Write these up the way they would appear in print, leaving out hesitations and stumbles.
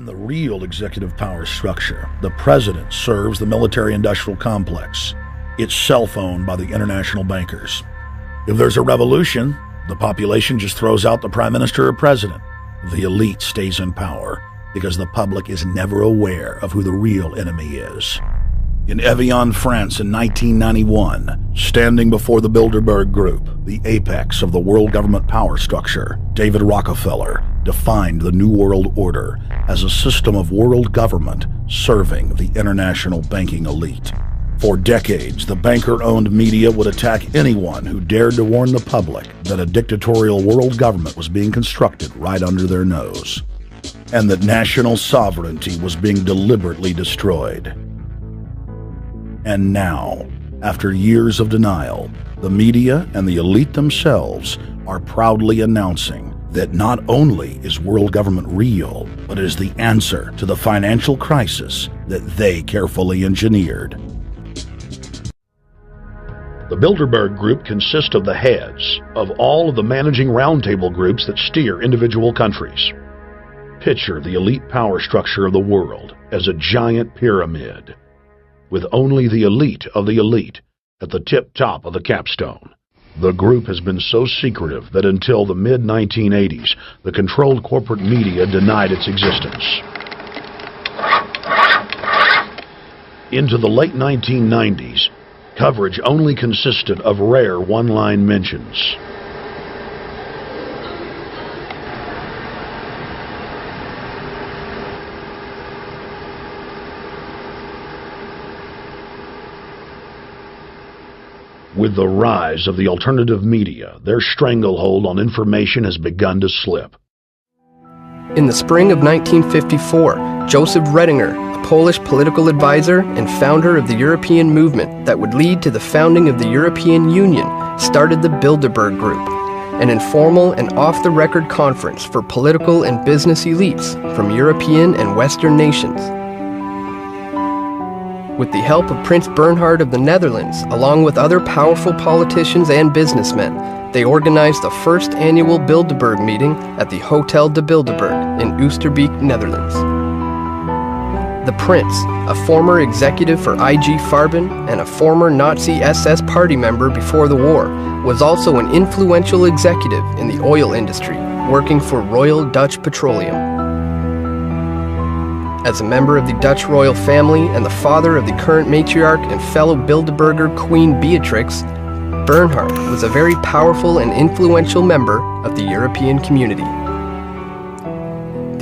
In the real executive power structure, the president serves the military-industrial complex. It's self-owned by the international bankers. If there's a revolution, the population just throws out the prime minister or president. The elite stays in power because the public is never aware of who the real enemy is. In Evian, France in 1991, standing before the Bilderberg Group, the apex of the world government power structure, David Rockefeller defined the New World Order as a system of world government serving the international banking elite. For decades, the banker-owned media would attack anyone who dared to warn the public that a dictatorial world government was being constructed right under their nose, and that national sovereignty was being deliberately destroyed. And now, after years of denial, the media and the elite themselves are proudly announcing that not only is world government real, but it is the answer to the financial crisis that they carefully engineered. The Bilderberg Group consists of the heads of all of the managing roundtable groups that steer individual countries. Picture the elite power structure of the world as a giant pyramid, with only the elite of the elite at the tip-top of the capstone. The group has been so secretive that until the mid-1980s, the controlled corporate media denied its existence. Into the late 1990s, coverage only consisted of rare one-line mentions. With the rise of the alternative media, their stranglehold on information has begun to slip. In the spring of 1954, Joseph Redinger, a Polish political advisor and founder of the European movement that would lead to the founding of the European Union, started the Bilderberg Group, an informal and off-the-record conference for political and business elites from European and Western nations. With the help of Prince Bernhard of the Netherlands, along with other powerful politicians and businessmen, they organized the first annual Bilderberg meeting at the Hotel de Bilderberg in Oosterbeek, Netherlands. The Prince, a former executive for IG Farben and a former Nazi SS party member before the war, was also an influential executive in the oil industry, working for Royal Dutch Petroleum. As a member of the Dutch royal family and the father of the current matriarch and fellow Bilderberger Queen Beatrix, Bernhard was a very powerful and influential member of the European community.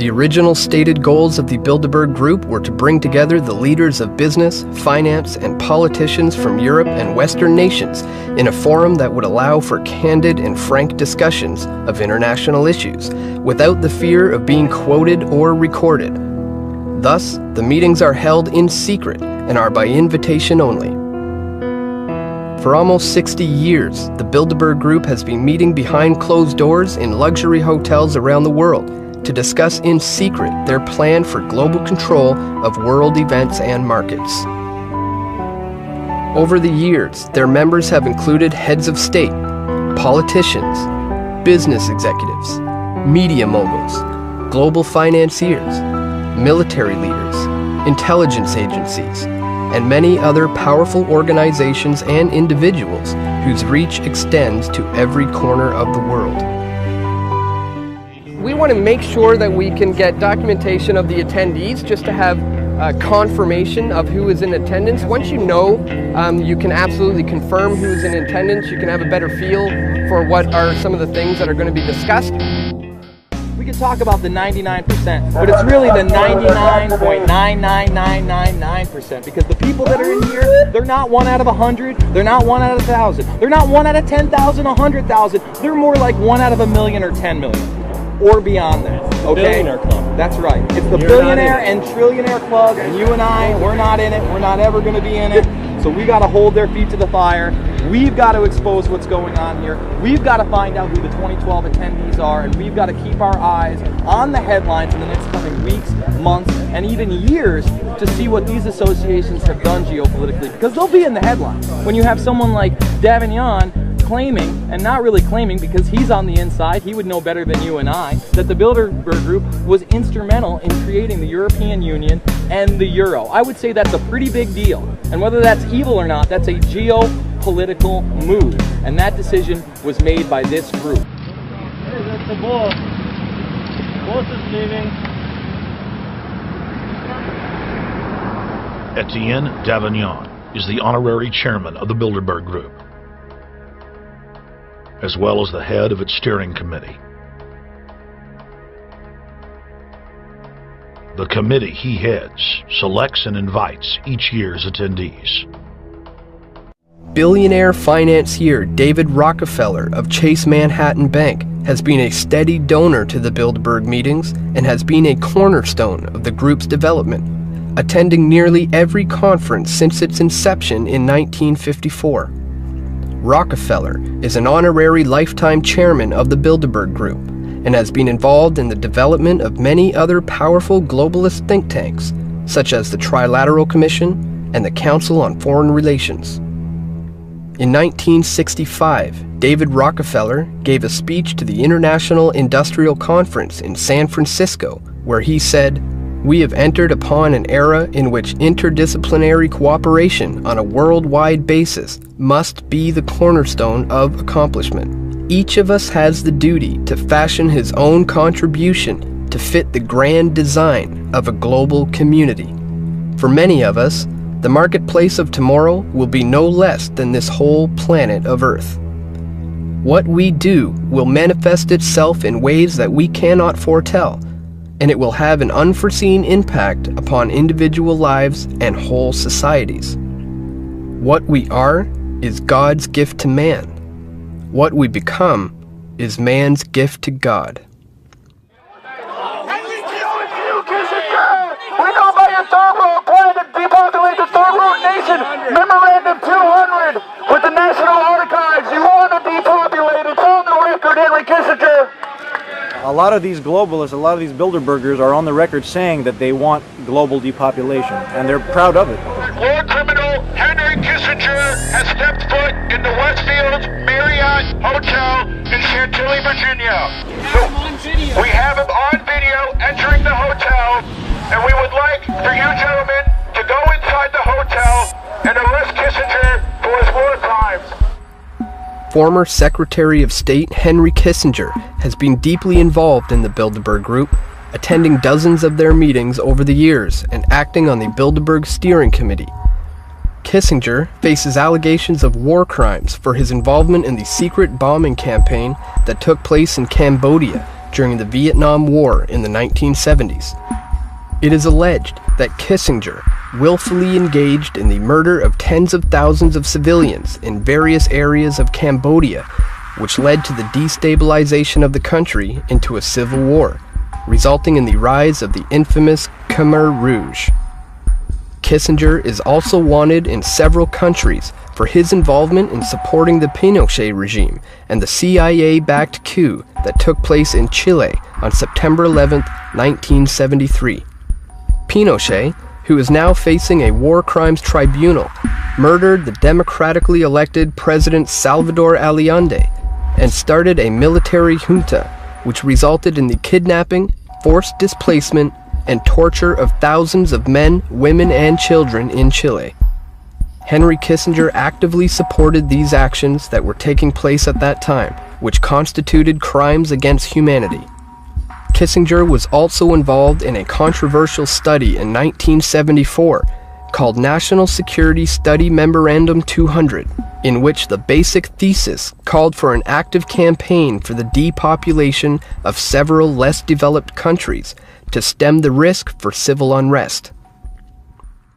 The original stated goals of the Bilderberg Group were to bring together the leaders of business, finance, and politicians from Europe and Western nations in a forum that would allow for candid and frank discussions of international issues, without the fear of being quoted or recorded. Thus, the meetings are held in secret and are by invitation only. For almost 60 years, the Bilderberg Group has been meeting behind closed doors in luxury hotels around the world to discuss in secret their plan for global control of world events and markets. Over the years, their members have included heads of state, politicians, business executives, media moguls, global financiers, military leaders, intelligence agencies, and many other powerful organizations and individuals whose reach extends to every corner of the world. We want to make sure that we can get documentation of the attendees just to have confirmation of who is in attendance. Once you know, you can absolutely confirm who is in attendance. You can have a better feel for what are some of the things that are going to be discussed. We can talk about the 99%, but it's really the 99.99999%, because the people that are in here, they're not 1 out of 100, they're not 1 out of 1,000, they're not 1 out of 10,000, 100,000, they're more like 1 out of 1,000,000 or 10 million, or beyond that, okay? Billionaire club. That's right. It's the billionaire and trillionaire club, and you and I, we're not in it, we're not ever going to be in it, so we got to hold their feet to the fire. We've got to expose what's going on here. We've got to find out who the 2012 attendees are, and we've got to keep our eyes on the headlines in the next coming weeks, months, and even years to see what these associations have done geopolitically, because they'll be in the headlines. When you have someone like Davignon claiming, and not really claiming because he's on the inside, he would know better than you and I, that the Bilderberg Group was instrumental in creating the European Union and the Euro. I would say that's a pretty big deal. And whether that's evil or not, that's a geopolitical move. And that decision was made by this group. Hey, that's the boss. Boss is leaving. Etienne Davignon is the honorary chairman of the Bilderberg Group, as well as the head of its steering committee. The committee he heads selects and invites each year's attendees. Billionaire financier David Rockefeller of Chase Manhattan Bank has been a steady donor to the Bilderberg meetings and has been a cornerstone of the group's development, attending nearly every conference since its inception in 1954. Rockefeller is an honorary lifetime chairman of the Bilderberg Group and has been involved in the development of many other powerful globalist think tanks, such as the Trilateral Commission and the Council on Foreign Relations. In 1965, David Rockefeller gave a speech to the International Industrial Conference in San Francisco, where he said, "We have entered upon an era in which interdisciplinary cooperation on a worldwide basis must be the cornerstone of accomplishment. Each of us has the duty to fashion his own contribution to fit the grand design of a global community. For many of us, the marketplace of tomorrow will be no less than this whole planet of Earth. What we do will manifest itself in ways that we cannot foretell, and it will have an unforeseen impact upon individual lives and whole societies. What we are is God's gift to man. What we become is man's gift to God." We know about your third world plan to depopulate the third world nation. Memorandum 200 with the National Archives. You want to depopulate. It's on the record, Henry Kissinger. A lot of these globalists, a lot of these Bilderbergers are on the record saying that they want global depopulation, and they're proud of it. War criminal Henry Kissinger has stepped foot in the Westfield Marriott Hotel in Chantilly, Virginia. We have him on video entering the hotel, and we would like for you gentlemen to go inside the hotel and arrest Kissinger for his war crimes. Former Secretary of State Henry Kissinger has been deeply involved in the Bilderberg Group, attending dozens of their meetings over the years and acting on the Bilderberg Steering Committee. Kissinger faces allegations of war crimes for his involvement in the secret bombing campaign that took place in Cambodia during the Vietnam War in the 1970s. It is alleged that Kissinger willfully engaged in the murder of tens of thousands of civilians in various areas of Cambodia, which led to the destabilization of the country into a civil war, resulting in the rise of the infamous Khmer Rouge. Kissinger is also wanted in several countries for his involvement in supporting the Pinochet regime and the CIA-backed coup that took place in Chile on September 11, 1973. Pinochet, who is now facing a war crimes tribunal, murdered the democratically elected President Salvador Allende and started a military junta which resulted in the kidnapping, forced displacement, and torture of thousands of men, women, and children in Chile. Henry Kissinger actively supported these actions that were taking place at that time, which constituted crimes against humanity. Kissinger was also involved in a controversial study in 1974 called National Security Study Memorandum 200, in which the basic thesis called for an active campaign for the depopulation of several less developed countries to stem the risk for civil unrest.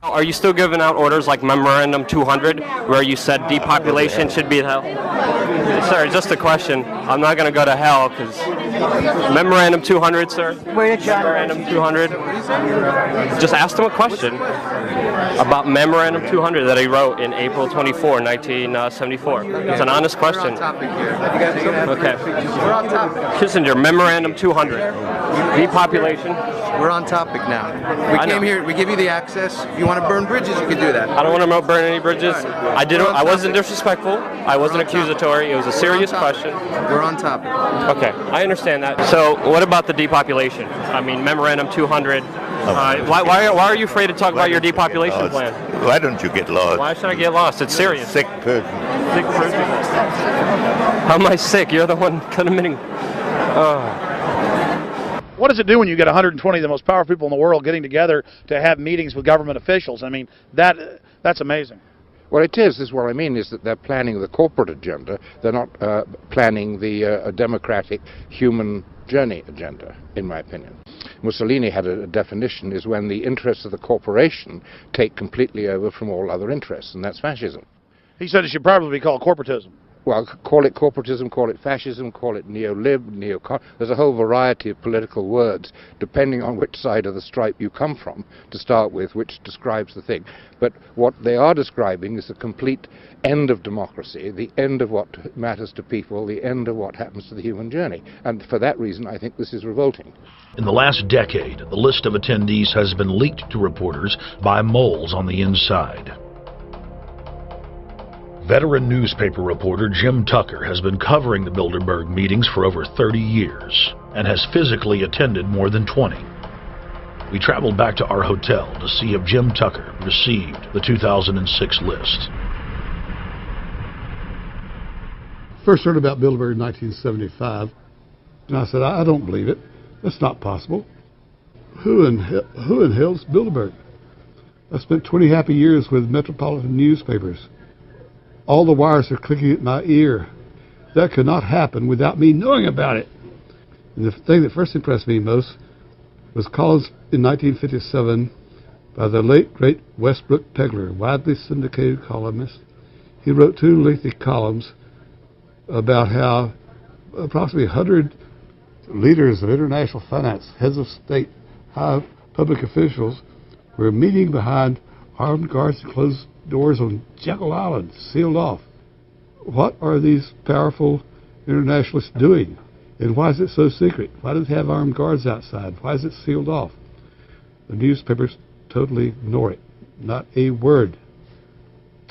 Are you still giving out orders like Memorandum 200, where you said depopulation should be hell? Sir, just a question. I'm not going to go to hell because Memorandum 200, sir. Memorandum 200. Just asked him a question about Memorandum 200 that he wrote in April 24, 1974. It's an honest question. Okay. Kissinger, Memorandum 200. Depopulation We're on topic now. We came here, we give you the access. If you want to burn bridges, you can do that. I don't want to burn any bridges. Right. I wasn't disrespectful. I wasn't accusatory. It was a serious question. We're on topic. Okay, I understand that. So what about the depopulation? I mean, Memorandum 200. Why are you afraid to talk about your depopulation plan? Why don't you get lost? Why should I get lost? It's serious. Sick person. Sick person? How am I sick? You're the one committing. What does it do when you get 120 of the most powerful people in the world getting together to have meetings with government officials? I mean, that's amazing. Well, it is what I mean is that they're planning the corporate agenda. They're not planning the democratic human journey agenda, in my opinion. Mussolini had a definition, is when the interests of the corporation take completely over from all other interests, and that's fascism. He said it should probably be called corporatism. Well, call it corporatism, call it fascism, call it neo-lib, neo-con. There's a whole variety of political words, depending on which side of the stripe you come from, to start with, which describes the thing. But what they are describing is the complete end of democracy, the end of what matters to people, the end of what happens to the human journey. And for that reason, I think this is revolting. In the last decade, the list of attendees has been leaked to reporters by moles on the inside. Veteran newspaper reporter Jim Tucker has been covering the Bilderberg meetings for over 30 years and has physically attended more than 20. We traveled back to our hotel to see if Jim Tucker received the 2006 list. First heard about Bilderberg in 1975, and I said, I don't believe it. That's not possible. Who in hell's Bilderberg? I spent 20 happy years with metropolitan newspapers. All the wires are clicking at my ear. That could not happen without me knowing about it. And the thing that first impressed me most was columns in 1957 by the late, great Westbrook Pegler, widely syndicated columnist. He wrote 2 lengthy columns about how approximately 100 leaders of international finance, heads of state, high public officials were meeting behind armed guards and closed doors on Jekyll Island, sealed off. What are these powerful internationalists doing? And why is it so secret? Why do they have armed guards outside? Why is it sealed off? The newspapers totally ignore it. Not a word.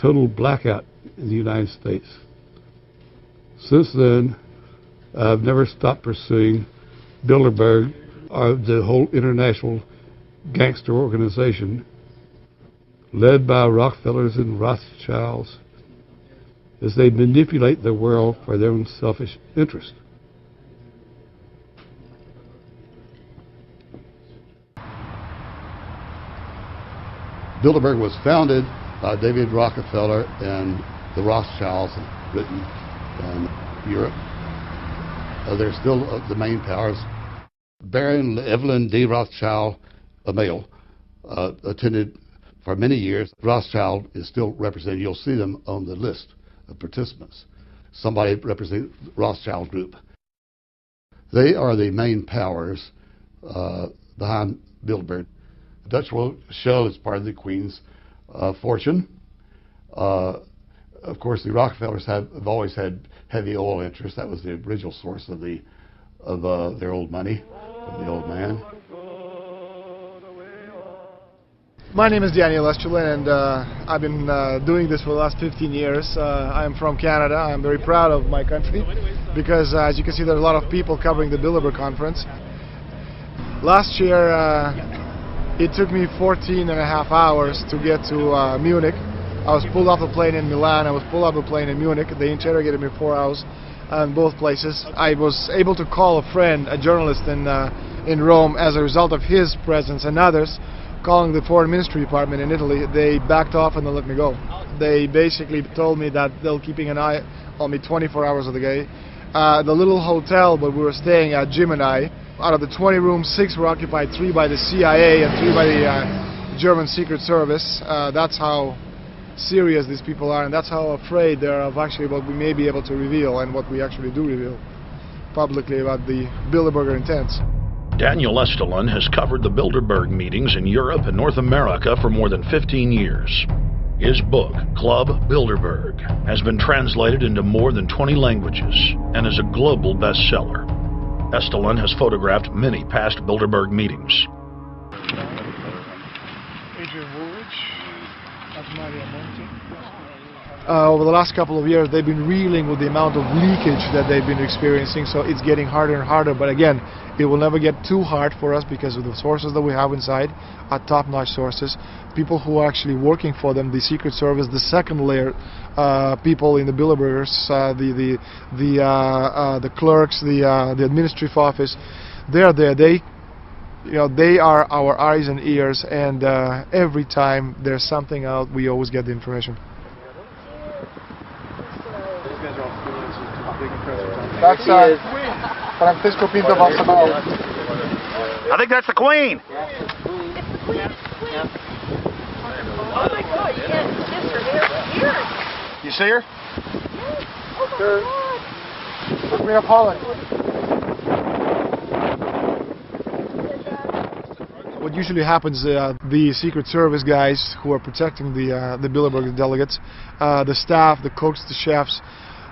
Total blackout in the United States. Since then, I've never stopped pursuing Bilderberg, or the whole international gangster organization led by Rockefellers and Rothschilds, as they manipulate the world for their own selfish interest. Bilderberg was founded by David Rockefeller and the Rothschilds in Britain and Europe. They're still the main powers. Baron Evelyn D. Rothschild, a male, attended for many years. Rothschild is still represented. You'll see them on the list of participants. Somebody representing the Rothschild group. They are the main powers behind Bilderberg. The Dutch Royal Shell is part of the Queen's fortune. Of course, the Rockefellers have always had heavy oil interests. That was the original source of their old money, of the old man. My name is Daniel Estrelin, and I've been doing this for the last 15 years. I'm from Canada. I'm very proud of my country because, as you can see, there are a lot of people covering the Bilderberg conference. Last year, it took me 14 and a half hours to get to Munich. I was pulled off the plane in Milan. I was pulled off the plane in Munich. They interrogated me 4 hours in both places. I was able to call a friend, a journalist in Rome, as a result of his presence and others. Calling the Foreign Ministry Department in Italy, they backed off and they let me go. They basically told me that they'll keeping an eye on me 24 hours of the day. The little hotel where we were staying at, Jim and I, out of the 20 rooms, 6 were occupied, 3 by the CIA and 3 by the German Secret Service. That's how serious these people are, and that's how afraid they are of actually what we may be able to reveal and what we actually do reveal publicly about the Bilderberger intents. Daniel Estrelin has covered the Bilderberg meetings in Europe and North America for more than 15 years. His book, Club Bilderberg, has been translated into more than 20 languages and is a global bestseller. Estrelin has photographed many past Bilderberg meetings. Over the last couple of years, they've been reeling with the amount of leakage that they've been experiencing, so it's getting harder and harder. But again, it will never get too hard for us because of the sources that we have inside are top-notch sources. People who are actually working for them, the Secret Service, the second layer, people in the Bilderbergers, the clerks, the administrative office, they're there. They are our eyes and ears, and every time there's something out, we always get the information. That's Francisco Pinto Balsamao. I think that's the Queen. Oh my God, yes, her. You see her? Yes. Oh, Queen of Holland. What usually happens, the Secret Service guys who are protecting the Bilderberg delegates, the staff, the cooks, the chefs,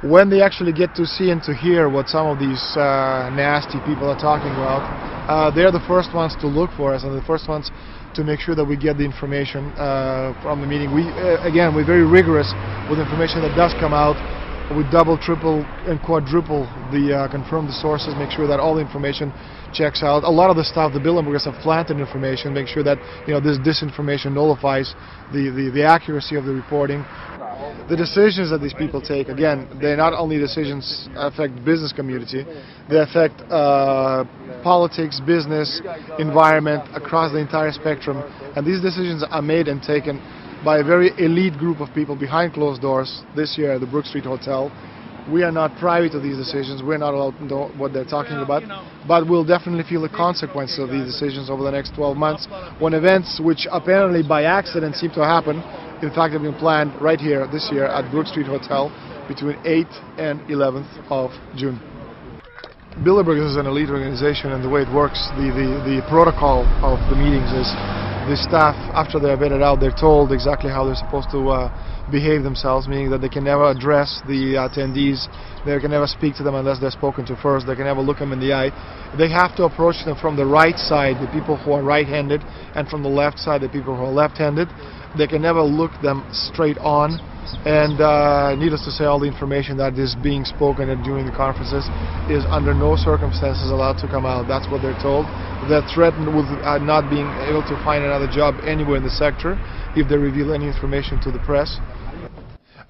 when they actually get to see and to hear what some of these nasty people are talking about, they're the first ones to look for us and the first ones to make sure that we get the information from the meeting. Again, we're very rigorous with information that does come out. We double, triple, and quadruple confirm the sources, make sure that all the information checks out. A lot of the stuff, the Bilderbergers have planted information, make sure that this disinformation nullifies the accuracy of the reporting. The decisions that these people take, again, they're not only decisions affect business community, they affect politics, business, environment, across the entire spectrum. And these decisions are made and taken by a very elite group of people behind closed doors this year at the Brook Street Hotel. We are not privy to these decisions, we're not allowed to know what they're talking about, but we'll definitely feel the consequences of these decisions over the next 12 months when events which apparently by accident seem to happen, in fact have been planned right here this year at Brook Street Hotel between 8th and 11th of June. Bilderberg is an elite organization, and the way it works, the protocol of the meetings is the staff, after they're vetted out, they're told exactly how they're supposed to behave themselves, meaning that they can never address the attendees, they can never speak to them unless they're spoken to first, they can never look them in the eye. They have to approach them from the right side, the people who are right-handed, and from the left side, the people who are left-handed. They can never look them straight on, and needless to say, all the information that is being spoken during the conferences is under no circumstances allowed to come out. That's what they're told. They're threatened with not being able to find another job anywhere in the sector if they reveal any information to the press.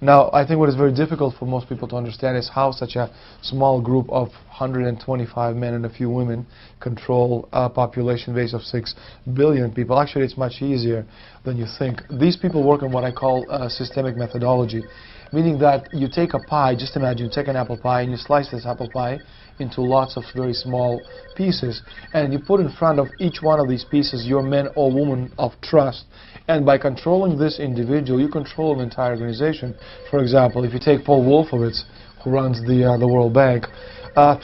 Now, I think what is very difficult for most people to understand is how such a small group of 125 men and a few women control a population base of 6 billion people. Actually, it's much easier than you think. These people work on what I call systemic methodology, meaning that you take a pie, just imagine you take an apple pie and you slice this apple pie into lots of very small pieces, and you put in front of each one of these pieces your men or women of trust. And by controlling this individual, you control an entire organization. For example, if you take Paul Wolfowitz, who runs the World Bank,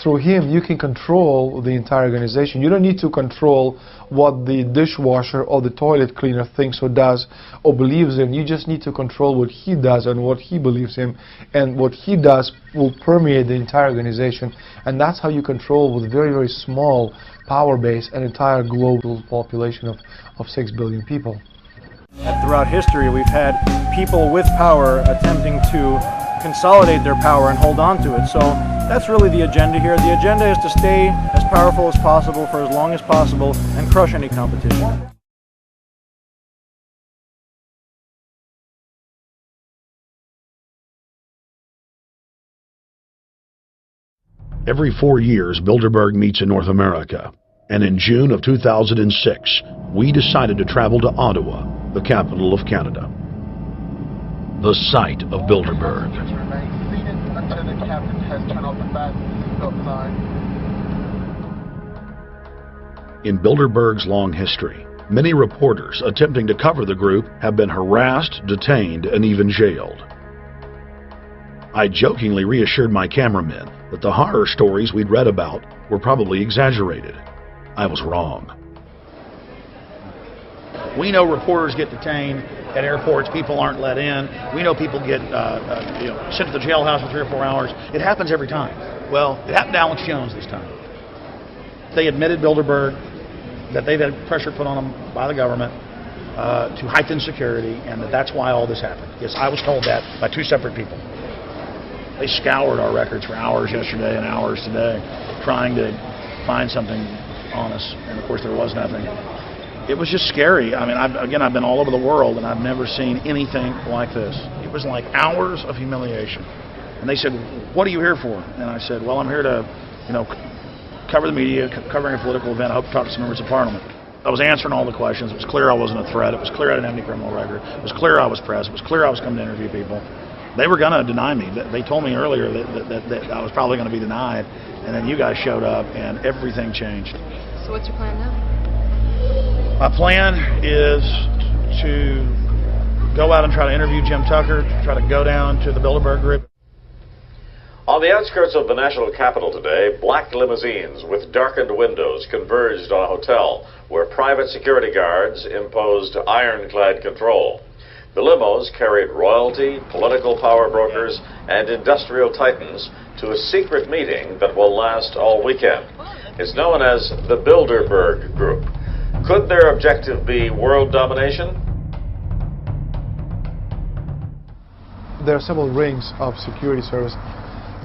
through him you can control the entire organization. You don't need to control what the dishwasher or the toilet cleaner thinks or does or believes in. You just need to control what he does and what he believes in, and what he does will permeate the entire organization. And that's how you control, with very, very small power base, an entire global population of 6 billion people. Throughout history, we've had people with power attempting to consolidate their power and hold on to it. So that's really the agenda here. The agenda is to stay as powerful as possible for as long as possible and crush any competition. Every 4 years, Bilderberg meets in North America. And in June of 2006, we decided to travel to Ottawa, the capital of Canada. The site of Bilderberg. In Bilderberg's long history, many reporters attempting to cover the group have been harassed, detained, and even jailed. I jokingly reassured my cameramen that the horror stories we'd read about were probably exaggerated. I was wrong. We know reporters get detained at airports, people aren't let in. We know people get sent to the jailhouse for 3 or 4 hours. It happens every time. Well, it happened to Alex Jones this time. They admitted Bilderberg. that they've had pressure put on them by the government to heighten security, and that's why all this happened. Yes, I was told that by two separate people. They scoured our records for hours yesterday and hours today, trying to find something on us, and of course there was nothing. It was just scary. I mean, I've been all over the world, and I've never seen anything like this. It was like hours of humiliation. And they said, "What are you here for?" And I said, "Well, I'm here to, cover the media, covering a political event. I hope to talk to some members of Parliament." I was answering all the questions. It was clear I wasn't a threat. It was clear I didn't have any criminal record. It was clear I was press. It was clear I was coming to interview people. They were going to deny me. They told me earlier that I was probably going to be denied, and then you guys showed up, and everything changed. So what's your plan now? My plan is to go out and try to interview Jim Tucker, try to go down to the Bilderberg group. On the outskirts of the national capital today, black limousines with darkened windows converged on a hotel where private security guards imposed ironclad control. The limos carried royalty, political power brokers, and industrial titans to a secret meeting that will last all weekend. It's known as the Bilderberg Group. Could their objective be world domination? There are several rings of security service.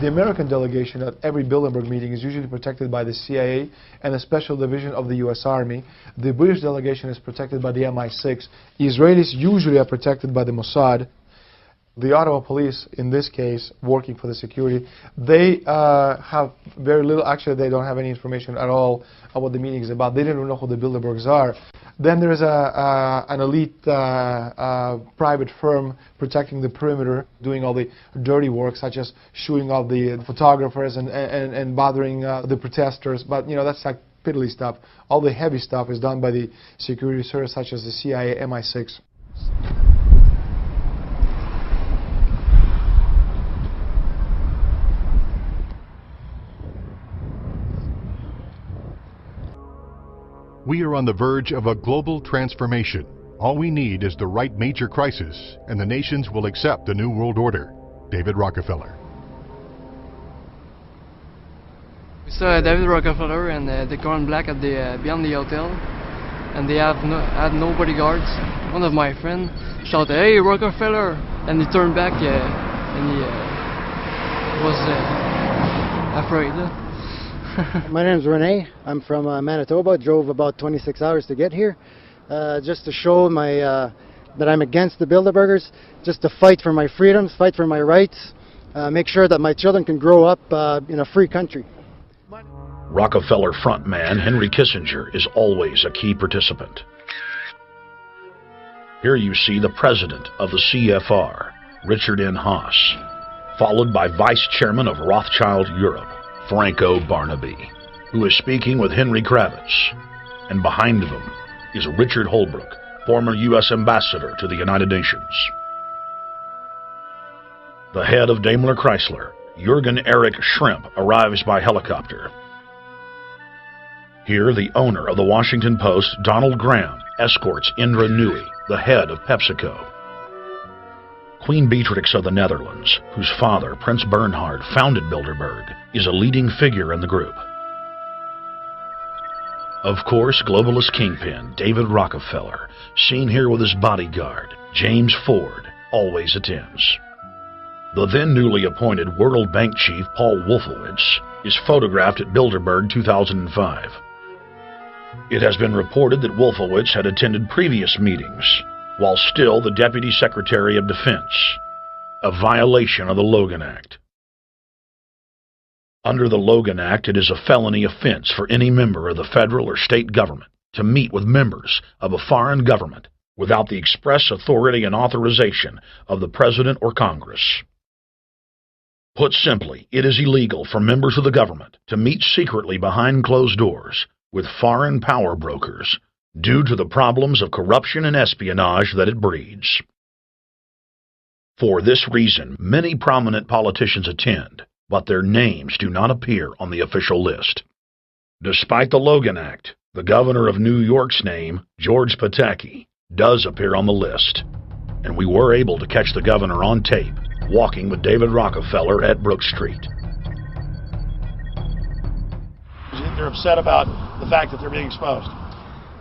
The American delegation at every Bilderberg meeting is usually protected by the CIA and a special division of the U.S. Army. The British delegation is protected by the MI6. Israelis usually are protected by the Mossad. The Ottawa police, in this case, working for the security, they have very little, actually they don't have any information at all on what the meeting is about. They don't know who the Bilderbergs are. Then there is an elite private firm protecting the perimeter, doing all the dirty work, such as shooing off the photographers and bothering the protesters. But that's like piddly stuff. All the heavy stuff is done by the security service, such as the CIA, MI6. We are on the verge of a global transformation. All we need is the right major crisis, and the nations will accept the New World Order. David Rockefeller. We saw David Rockefeller and the Corn Black at beyond the hotel, and they had no bodyguards. One of my friends shouted, "Hey, Rockefeller!" and he turned back and he was afraid. My name is Rene. I'm from Manitoba. Drove about 26 hours to get here, just to show that I'm against the Bilderbergers, just to fight for my freedoms, fight for my rights, make sure that my children can grow up in a free country. Rockefeller frontman Henry Kissinger is always a key participant. Here you see the president of the CFR, Richard N. Haas, followed by Vice Chairman of Rothschild Europe, Franco Barnaby, who is speaking with Henry Kravitz, and behind them is Richard Holbrooke, former U.S. Ambassador to the United Nations. The head of Daimler Chrysler, Jürgen Erich Schrimp, arrives by helicopter. Here, the owner of the Washington Post, Donald Graham, escorts Indra Nooyi, the head of PepsiCo. Queen Beatrix of the Netherlands, whose father, Prince Bernhard, founded Bilderberg, is a leading figure in the group. Of course, globalist kingpin David Rockefeller, seen here with his bodyguard, James Ford, always attends. The then newly appointed World Bank chief Paul Wolfowitz is photographed at Bilderberg 2005. It has been reported that Wolfowitz had attended previous meetings, while still the Deputy Secretary of Defense, a violation of the Logan Act. Under the Logan Act, it is a felony offense for any member of the federal or state government to meet with members of a foreign government without the express authority and authorization of the President or Congress. Put simply, it is illegal for members of the government to meet secretly behind closed doors with foreign power brokers due to the problems of corruption and espionage that it breeds. For this reason, many prominent politicians attend, but their names do not appear on the official list. Despite the Logan Act, the governor of New York's name, George Pataki, does appear on the list, and we were able to catch the governor on tape walking with David Rockefeller at Brook Street. They're upset about the fact that they're being exposed.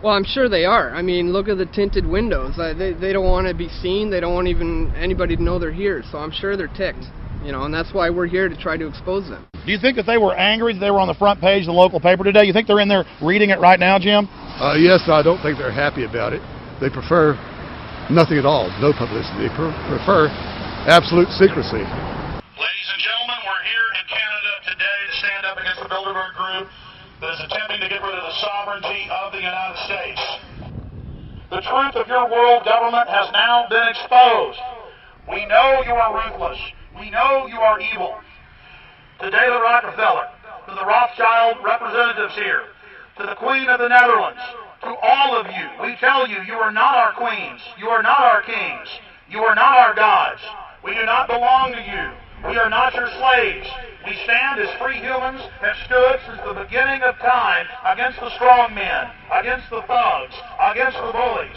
Well, I'm sure they are. I mean, look at the tinted windows. They don't want to be seen. They don't want even anybody to know they're here. So I'm sure they're ticked, you know, and that's why we're here to try to expose them. Do you think that they were angry that they were on the front page of the local paper today? You think they're in there reading it right now, Jim? Yes, I don't think they're happy about it. They prefer nothing at all, no publicity. They prefer absolute secrecy. Ladies and gentlemen, we're here in Canada today to stand up against the Bilderberg group that is attempting to get rid of the sovereignty of the United States. The truth of your world government has now been exposed. We know you are ruthless. We know you are evil. To David Rockefeller, to the Rothschild representatives here, to the Queen of the Netherlands, to all of you, we tell you, you are not our queens. You are not our kings. You are not our gods. We do not belong to you. We are not your slaves. We stand as free humans, have stood since the beginning of time against the strong men, against the thugs, against the bullies.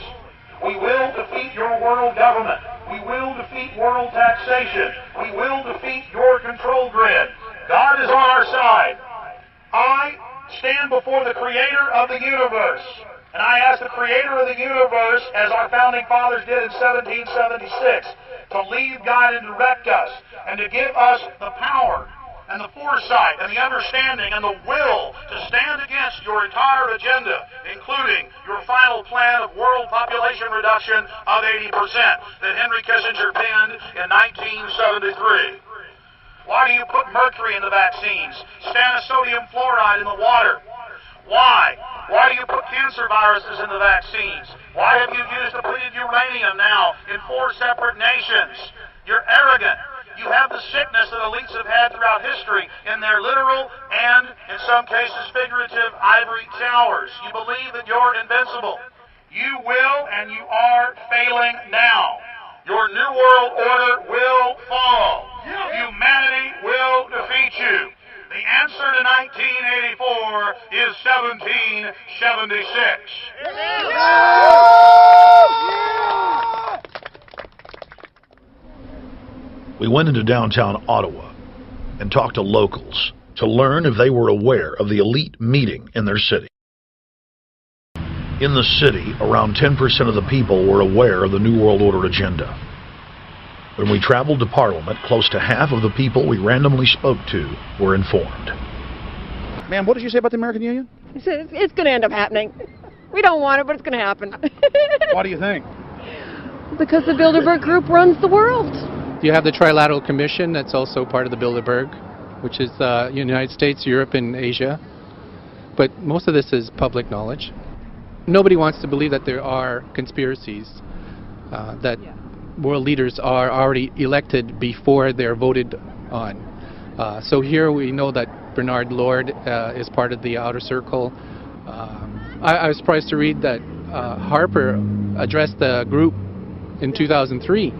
We will defeat your world government. We will defeat world taxation. We will defeat your control grid. God is on our side. I stand before the Creator of the universe, and I ask the Creator of the universe, as our founding fathers did in 1776, to lead, guide, and direct us, and to give us the power and the foresight and the understanding and the will to stand against your entire agenda, including your final plan of world population reduction of 80% that Henry Kissinger penned in 1973. Why do you put mercury in the vaccines, stannous-sodium fluoride in the water? Why? Why do you put cancer viruses in the vaccines? Why have you used depleted uranium now in 4 separate nations? You're arrogant. You have the sickness that elites have had throughout history in their literal and, in some cases, figurative ivory towers. You believe that you're invincible. You will and you are failing now. Your New World Order will fall. Humanity will defeat you. The answer to 1984 is 1776. We went into downtown Ottawa and talked to locals to learn if they were aware of the elite meeting in their city. In the city, around 10% of the people were aware of the New World Order agenda. When we traveled to Parliament, close to half of the people we randomly spoke to were informed. Man, what did you say about the American Union? He said it's going to end up happening. We don't want it, but it's going to happen. Why do you think? Because the Bilderberg group runs the world. You have the Trilateral Commission, that's also part of the Bilderberg, which is the United States, Europe, and Asia. But most of this is public knowledge. Nobody wants to believe that there are conspiracies, that world leaders are already elected before they're voted on. So here we know that Bernard Lord is part of the outer circle. I was surprised to read that Harper addressed the group in 2003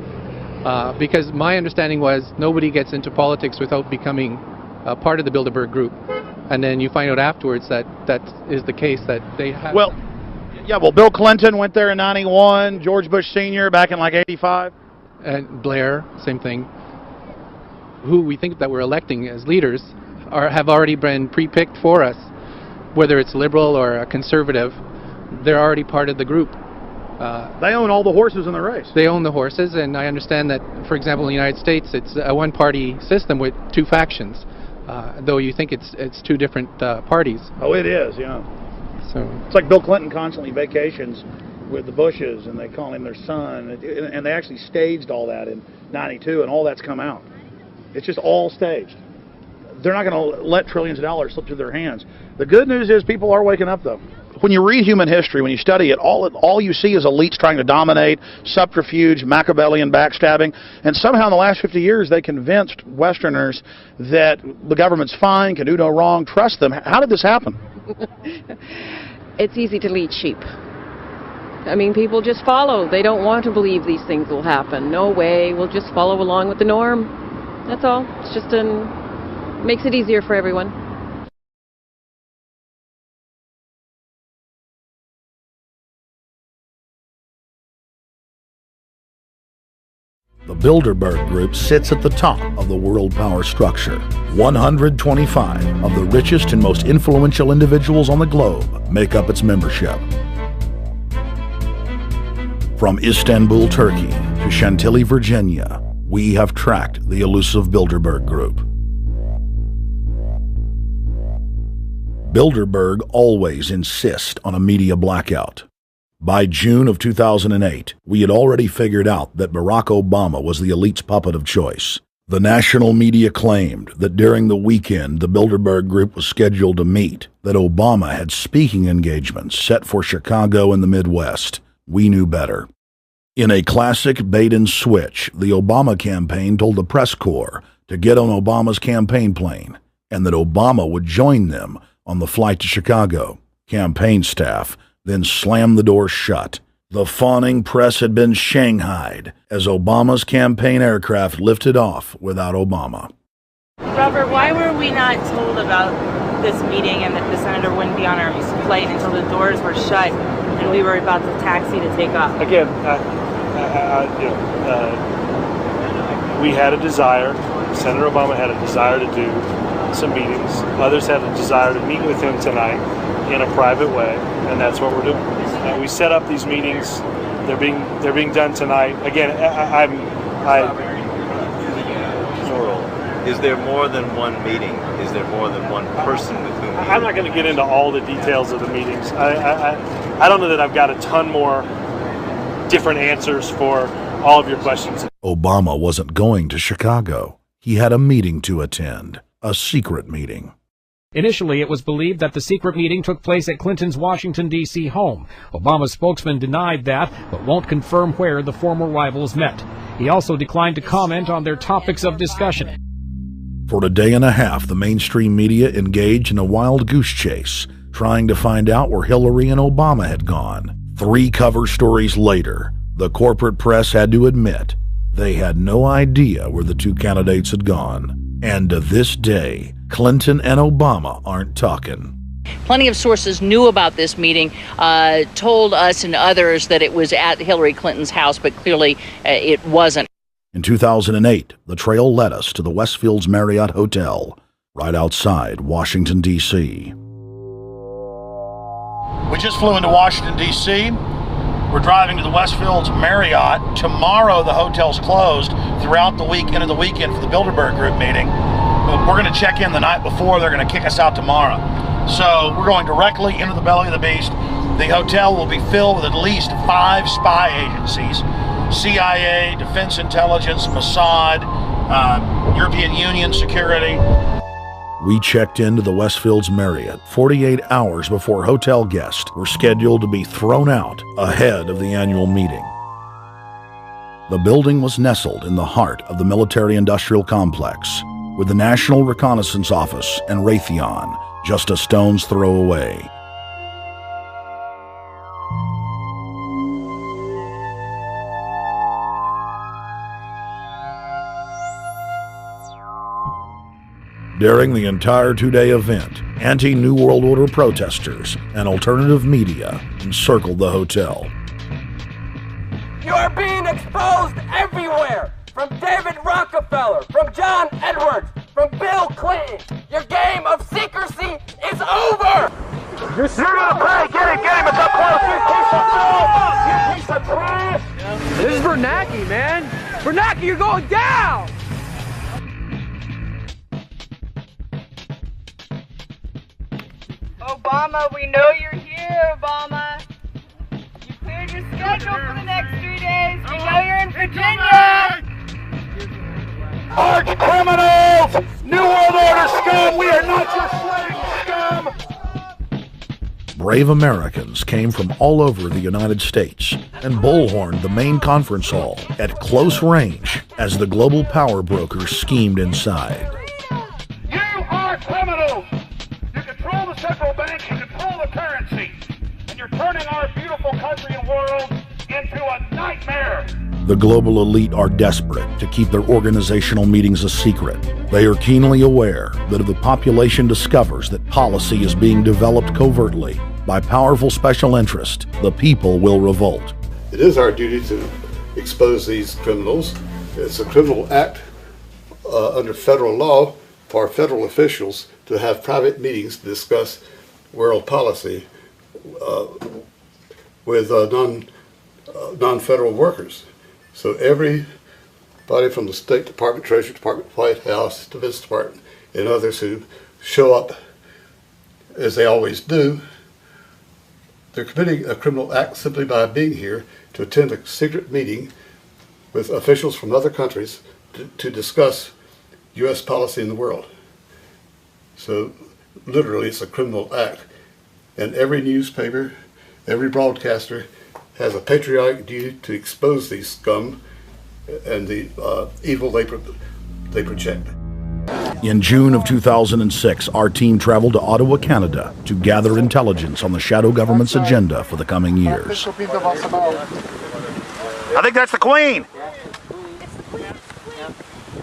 because my understanding was nobody gets into politics without becoming a part of the Bilderberg group. And then you find out afterwards that that is the case, that they have... Well, Bill Clinton went there in 91, George Bush Sr. back in like 85. And Blair, same thing. Who we think that we're electing as leaders have already been pre-picked for us. Whether it's liberal or a conservative, they're already part of the group. They own all the horses in the race. They own the horses, and I understand that, for example, in the United States, it's a one-party system with 2 factions, though you think it's 2 different parties. Oh, it is, yeah. So it's like Bill Clinton constantly vacations with the Bushes, and they call him their son, and they actually staged all that in '92, and all that's come out. It's just all staged. They're not going to let trillions of dollars slip through their hands. The good news is people are waking up, though. When you read human history, when you study it, all you see is elites trying to dominate, subterfuge, Machiavellian backstabbing, and somehow in the last 50 years they convinced Westerners that the government's fine, can do no wrong, trust them. How did this happen? It's easy to lead sheep. I mean, people just follow. They don't want to believe these things will happen. No way. We'll just follow along with the norm. That's all. It's just makes it easier for everyone. The Bilderberg Group sits at the top of the world power structure. 125 of the richest and most influential individuals on the globe make up its membership. From Istanbul, Turkey to Chantilly, Virginia, we have tracked the elusive Bilderberg group. Bilderberg always insist on a media blackout. By June of 2008, we had already figured out that Barack Obama was the elite's puppet of choice. The national media claimed that during the weekend the Bilderberg group was scheduled to meet, that Obama had speaking engagements set for Chicago and the Midwest. We knew better. In a classic bait-and-switch, the Obama campaign told the press corps to get on Obama's campaign plane, and that Obama would join them on the flight to Chicago. Campaign staff then slammed the door shut. The fawning press had been shanghaied as Obama's campaign aircraft lifted off without Obama. Robert, why were we not told about this meeting and that the senator wouldn't be on our flight until the doors were shut and we were about to taxi to take off? Again, we had a desire, Senator Obama had a desire to do some meetings. Others had a desire to meet with him tonight in a private way, and that's what we're doing. We set up these meetings. They're being done tonight. Again, Is there more than one meeting? Is there more than one person with whom? I'm not going to get into all the details of the meetings. I don't know that I've got a ton more different answers for all of your questions. Obama wasn't going to Chicago. He had a meeting to attend, a secret meeting. Initially, it was believed that the secret meeting took place at Clinton's Washington, D.C. home. Obama's spokesman denied that, but won't confirm where the former rivals met. He also declined to comment on their topics of discussion. For a day and a half, the mainstream media engaged in a wild goose chase, trying to find out where Hillary and Obama had gone. 3 cover stories later, the corporate press had to admit they had no idea where the 2 candidates had gone. And to this day, Clinton and Obama aren't talking. Plenty of sources knew about this meeting, told us and others that it was at Hillary Clinton's house, but clearly it wasn't. In 2008, the trail led us to the Westfield's Marriott Hotel, right outside Washington, D.C. We just flew into Washington, D.C. We're driving to the Westfield's Marriott. Tomorrow, the hotel's closed throughout the week, into the weekend for the Bilderberg group meeting. But we're going to check in the night before. They're going to kick us out tomorrow. So we're going directly into the belly of the beast. The hotel will be filled with at least 5 spy agencies. CIA, Defense Intelligence, Mossad, European Union Security. We checked into the Westfield's Marriott 48 hours before hotel guests were scheduled to be thrown out ahead of the annual meeting. The building was nestled in the heart of the military-industrial complex, with the National Reconnaissance Office and Raytheon just a stone's throw away. During the entire 2-day event, anti-New World Order protesters and alternative media encircled the hotel. You are being exposed everywhere! From David Rockefeller, from John Edwards, from Bill Clinton! Your game of secrecy is over! You're gonna pay! Get him up close! You piece of trash! This is Bernanke, man! Bernanke, you're going down! Obama, we know you're here, Obama. You cleared your schedule for the next 3 days. We know you're in Virginia. Arch criminals! New World Order scum! We are not your slave scum! Brave Americans came from all over the United States and bullhorned the main conference hall at close range as the global power brokers schemed inside. You are criminals! You control the central bank, you control the currency, and you're turning our beautiful country and world into a nightmare! The global elite are desperate to keep their organizational meetings a secret. They are keenly aware that if the population discovers that policy is being developed covertly by powerful special interest, the people will revolt. It is our duty to expose these criminals. It's a criminal act under federal law for federal officials to have private meetings to discuss world policy with non-federal workers. So everybody from the State Department, Treasury Department, White House, Defense Department, and others who show up, as they always do, they're committing a criminal act simply by being here to attend a secret meeting with officials from other countries to discuss U.S. policy in the world. So literally it's a criminal act. And every newspaper, every broadcaster has a patriotic duty to expose these scum and the evil they project. In June of 2006, our team traveled to Ottawa, Canada to gather intelligence on the shadow government's agenda for the coming years. I think that's the Queen.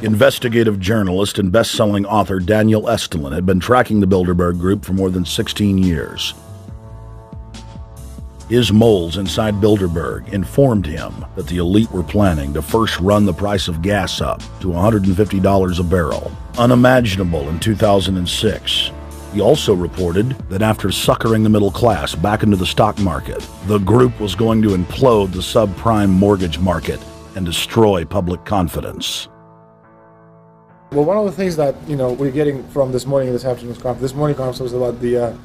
Investigative journalist and best-selling author Daniel Estulin had been tracking the Bilderberg Group for more than 16 years. His moles inside Bilderberg informed him that the elite were planning to first run the price of gas up to $150 a barrel, unimaginable in 2006. He also reported that after suckering the middle class back into the stock market, the group was going to implode the subprime mortgage market and destroy public confidence. Well, one of the things that we're getting from this morning and this afternoon's conference, this morning conference was about the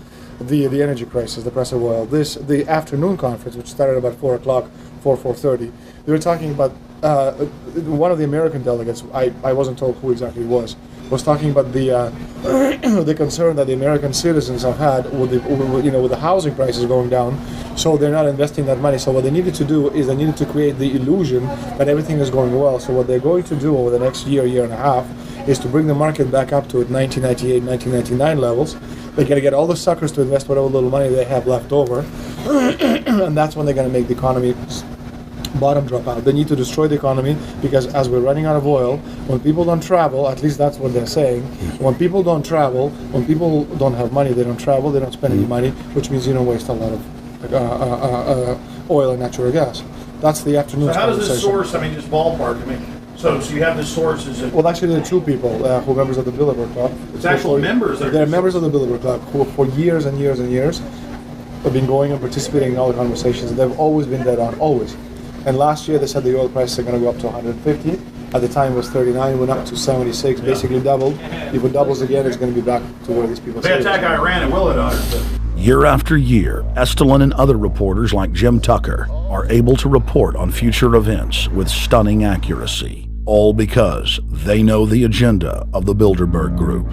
energy crisis, the price of oil. The afternoon conference, which started about 4 o'clock, 4:30, they were talking about one of the American delegates. I wasn't told who exactly it was talking about the the concern that the American citizens have had with the housing prices going down, so they're not investing that money. So what they needed to do is they needed to create the illusion that everything is going well. So what they're going to do over the next year and a half is to bring the market back up to 1998, 1999 levels. They got to get all the suckers to invest whatever little money they have left over, and that's when they're going to make the economy bottom drop out. They need to destroy the economy because as we're running out of oil, when people don't travel, at least that's what they're saying, when people don't travel, when people don't have money, they don't travel, they don't spend any money, which means you don't waste a lot of oil and natural gas. That's the afternoon. So how does this source, just ballpark, so you have the sources. Well, actually, there are two people who are members of the Bilderberg Club. It's actual members. They're members of the Bilderberg Club who, for years and years and years, have been going and participating in all the conversations. They've always been dead on, always. And last year they said the oil prices are going to go up to 150. At the time it was 39. It went up to 76. Basically doubled. If it doubles again, it's going to be back to where these people. They attack Iran and will it? Year after year, Estulin and other reporters like Jim Tucker are able to report on future events with stunning accuracy. All because they know the agenda of the Bilderberg Group.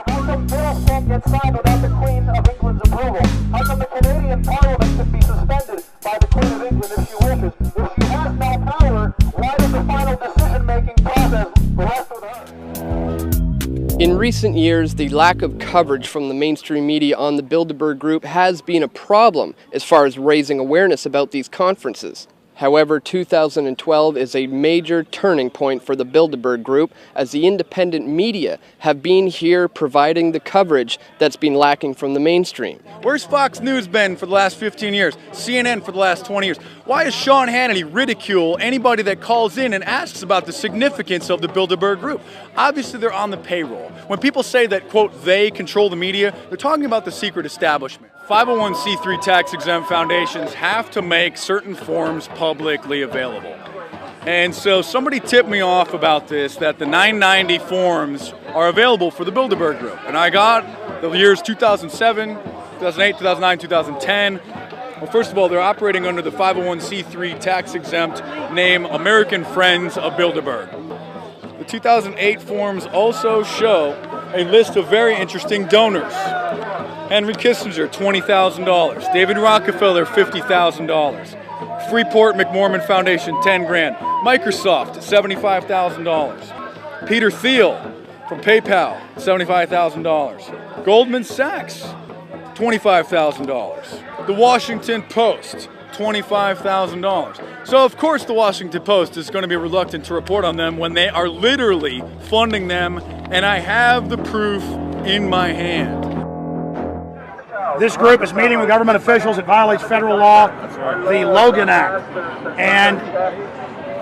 How come bills can't get signed without the Queen of England's approval? How come the Canadian Parliament should be suspended by the Queen of England if she wishes? If she has no power, why does the final decision-making process rest with her? In recent years, the lack of coverage from the mainstream media on the Bilderberg Group has been a problem as far as raising awareness about these conferences. However, 2012 is a major turning point for the Bilderberg Group as the independent media have been here providing the coverage that's been lacking from the mainstream. Where's Fox News been for the last 15 years? CNN for the last 20 years? Why does Sean Hannity ridicule anybody that calls in and asks about the significance of the Bilderberg Group? Obviously, they're on the payroll. When people say that, quote, they control the media, they're talking about the secret establishment. 501c3 tax-exempt foundations have to make certain forms publicly available. And so somebody tipped me off about this, that the 990 forms are available for the Bilderberg Group. And I got the years 2007, 2008, 2009, 2010. Well, first of all, they're operating under the 501c3 tax-exempt name American Friends of Bilderberg. The 2008 forms also show a list of very interesting donors. Henry Kissinger, $20,000. David Rockefeller, $50,000. Freeport McMorman Foundation, $10,000. Microsoft, $75,000. Peter Thiel from PayPal, $75,000. Goldman Sachs, $25,000. The Washington Post, $25,000. So of course the Washington Post is going to be reluctant to report on them when they are literally funding them, and I have the proof in my hand. This group is meeting with government officials. It violates federal law, the Logan Act. And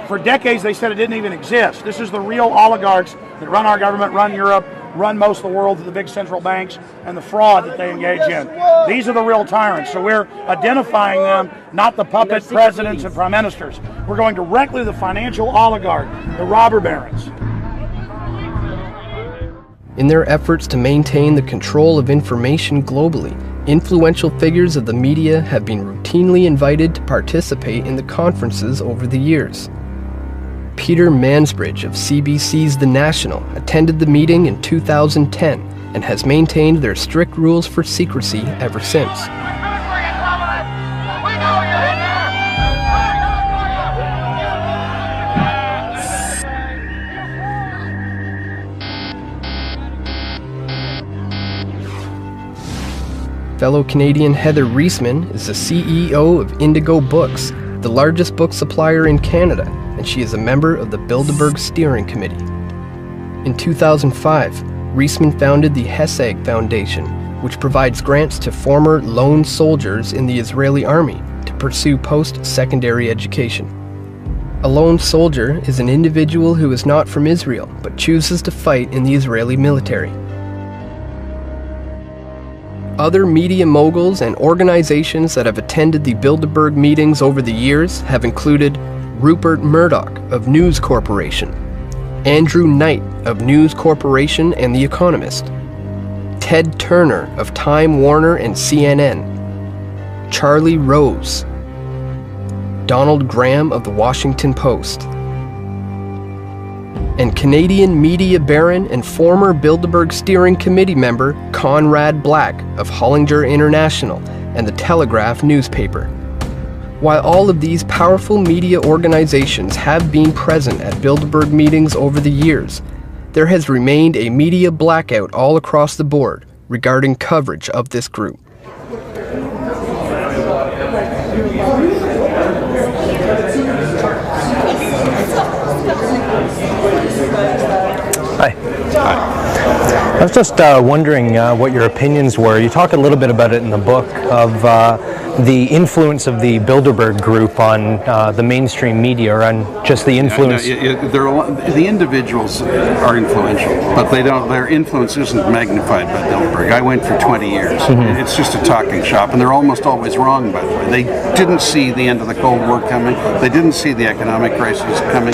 For decades, they said it didn't even exist. This is the real oligarchs that run our government, run Europe, run most of the world, the big central banks, and the fraud that they engage in. These are the real tyrants. So we're identifying them, not the puppet presidents and prime ministers. We're going directly to the financial oligarch, the robber barons. In their efforts to maintain the control of information globally, influential figures of the media have been routinely invited to participate in the conferences over the years. Peter Mansbridge of CBC's The National attended the meeting in 2010 and has maintained their strict rules for secrecy ever since. Fellow Canadian Heather Reisman is the CEO of Indigo Books, the largest book supplier in Canada, and she is a member of the Bilderberg Steering Committee. In 2005, Reisman founded the Hesag Foundation, which provides grants to former lone soldiers in the Israeli army to pursue post-secondary education. A lone soldier is an individual who is not from Israel, but chooses to fight in the Israeli military. Other media moguls and organizations that have attended the Bilderberg meetings over the years have included Rupert Murdoch of News Corporation, Andrew Knight of News Corporation and The Economist, Ted Turner of Time Warner and CNN, Charlie Rose, Donald Graham of The Washington Post, and Canadian media baron and former Bilderberg Steering Committee member Conrad Black of Hollinger International and The Telegraph newspaper. While all of these powerful media organizations have been present at Bilderberg meetings over the years, there has remained a media blackout all across the board regarding coverage of this group. Hi. Hi. I was just wondering what your opinions were. You talk a little bit about it in the book of the influence of the Bilderberg group on the mainstream media, or on just the influence. The individuals are influential, but their influence isn't magnified by Bilderberg. I went for 20 years. Mm-hmm. It's just a talking shop, and they're almost always wrong, by the way. They didn't see the end of the Cold War coming. They didn't see the economic crisis coming.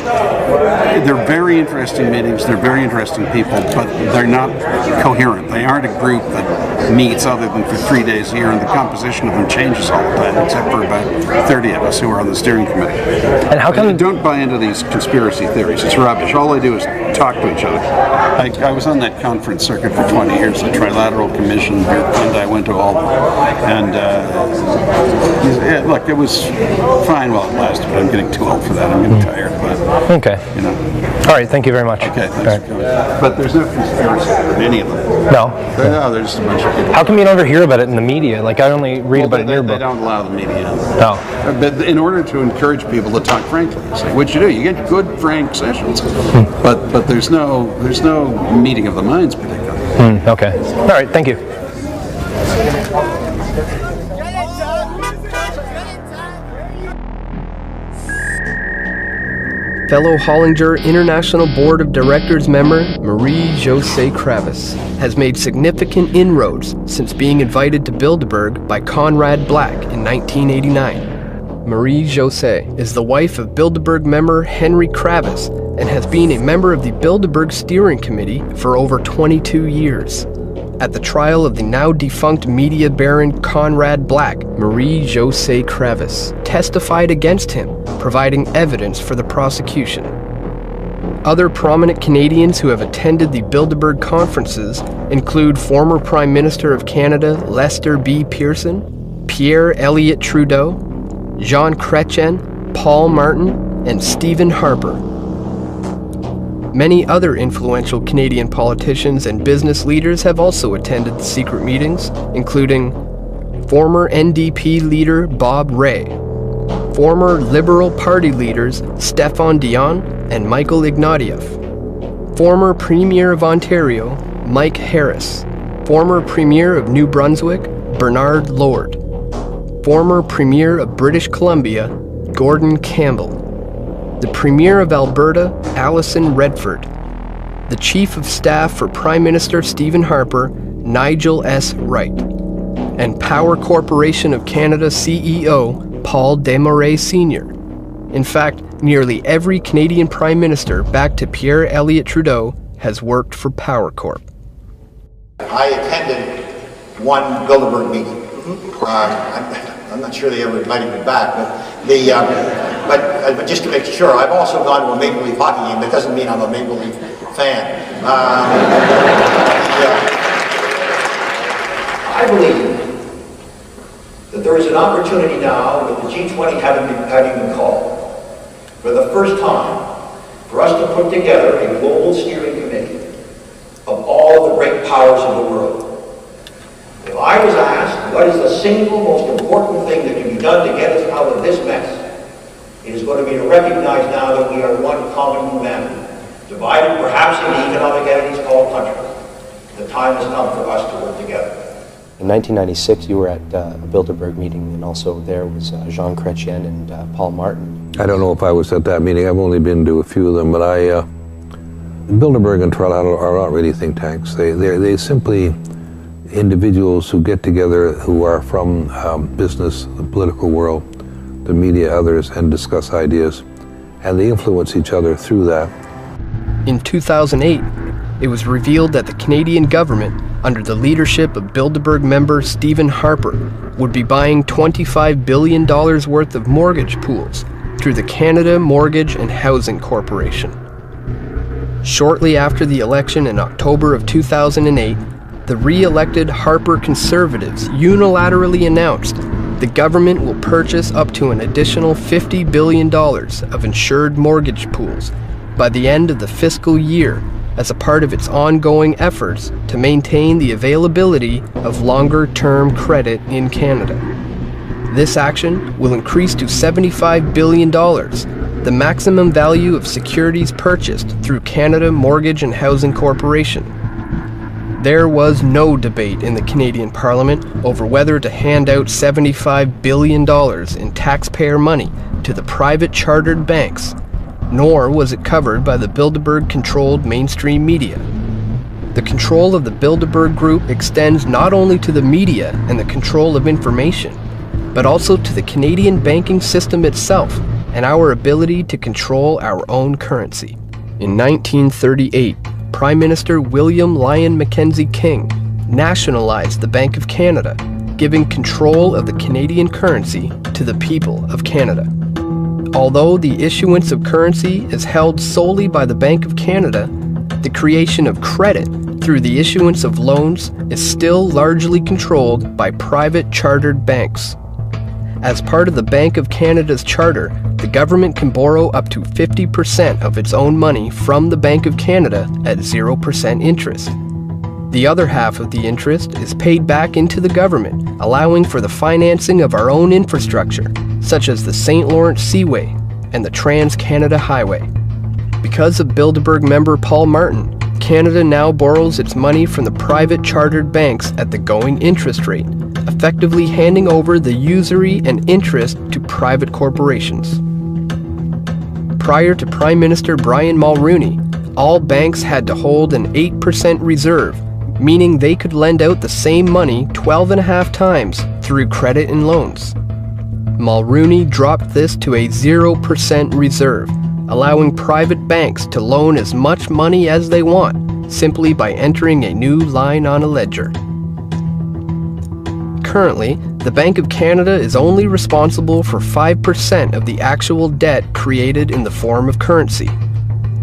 They're very interesting meetings. They're very interesting people, but they're not coherent. They aren't a group that meets other than for 3 days a year, and the composition of them changes all the time, except for about 30 of us who are on the steering committee. And how come? Don't buy into these conspiracy theories. It's rubbish. All they do is talk to each other. I was on that conference circuit for 20 years, the Trilateral Commission, and I went to all of them. And look, it was fine while it lasted, but I'm getting too old for that. I'm getting tired. But, okay. You know. All right. Thank you very much. Okay. Thanks for coming. But there's no conspiracy in any of them. No. No, there's just a bunch of people. How come you never hear about it in the media? Like, I only read about it in your book. They don't allow the media. No. But in order to encourage people to talk frankly, so what you do, you get good, frank sessions. But there's no meeting of the minds particularly. Okay. All right. Thank you. Fellow Hollinger International Board of Directors member Marie-Josée Kravis has made significant inroads since being invited to Bilderberg by Conrad Black in 1989. Marie-Josée is the wife of Bilderberg member Henry Kravis and has been a member of the Bilderberg Steering Committee for over 22 years. At the trial of the now-defunct media baron Conrad Black, Marie-Josée Kravis testified against him, providing evidence for the prosecution. Other prominent Canadians who have attended the Bilderberg conferences include former Prime Minister of Canada Lester B. Pearson, Pierre Elliott Trudeau, Jean Chrétien, Paul Martin, and Stephen Harper. Many other influential Canadian politicians and business leaders have also attended the secret meetings, including former NDP leader Bob Rae, former Liberal Party leaders Stéphane Dion and Michael Ignatieff, former Premier of Ontario Mike Harris, former Premier of New Brunswick Bernard Lord, former Premier of British Columbia Gordon Campbell, the Premier of Alberta, Alison Redford, the Chief of Staff for Prime Minister Stephen Harper, Nigel S. Wright, and Power Corporation of Canada CEO Paul Desmarais Sr. In fact, nearly every Canadian Prime Minister back to Pierre Elliott Trudeau has worked for Power Corp. I attended one Bilderberg meeting. I'm not sure they ever invited me back, but just to make sure, I've also gone to a Maple Leaf hockey game. That doesn't mean I'm a Maple Leaf fan. I believe that there is an opportunity now with the G20 having been called for the first time for us to put together a global steering committee of all of the great powers of the world. If I was asked what is the single most important thing that can be done to get us out of this mess, it is going to be to recognize now that we are one common humanity, divided perhaps into economic entities called countries. The time has come for us to work together. In 1996, you were at a Bilderberg meeting, and also there was Jean Chrétien and Paul Martin. I don't know if I was at that meeting. I've only been to a few of them, but Bilderberg and Tralala are not really think tanks. They simply individuals who get together who are from business, the political world, the media, others, and discuss ideas, and they influence each other through that. In 2008, it was revealed that the Canadian government, under the leadership of Bilderberg member Stephen Harper, would be buying $25 billion worth of mortgage pools through the Canada Mortgage and Housing Corporation. Shortly after the election in October of 2008, the re-elected Harper Conservatives unilaterally announced the government will purchase up to an additional $50 billion of insured mortgage pools by the end of the fiscal year as a part of its ongoing efforts to maintain the availability of longer-term credit in Canada. This action will increase to $75 billion, the maximum value of securities purchased through Canada Mortgage and Housing Corporation. There was no debate in the Canadian Parliament over whether to hand out $75 billion in taxpayer money to the private chartered banks, nor was it covered by the Bilderberg-controlled mainstream media. The control of the Bilderberg Group extends not only to the media and the control of information, but also to the Canadian banking system itself and our ability to control our own currency. In 1938, Prime Minister William Lyon Mackenzie King nationalized the Bank of Canada, giving control of the Canadian currency to the people of Canada. Although the issuance of currency is held solely by the Bank of Canada, the creation of credit through the issuance of loans is still largely controlled by private chartered banks. As part of the Bank of Canada's charter, the government can borrow up to 50% of its own money from the Bank of Canada at 0% interest. The other half of the interest is paid back into the government, allowing for the financing of our own infrastructure, such as the St. Lawrence Seaway and the Trans-Canada Highway. Because of Bilderberg member Paul Martin, Canada now borrows its money from the private chartered banks at the going interest rate, effectively handing over the usury and interest to private corporations. Prior to Prime Minister Brian Mulroney, all banks had to hold an 8% reserve, meaning they could lend out the same money 12.5 times through credit and loans. Mulroney dropped this to a 0% reserve, allowing private banks to loan as much money as they want, simply by entering a new line on a ledger. Currently, the Bank of Canada is only responsible for 5% of the actual debt created in the form of currency.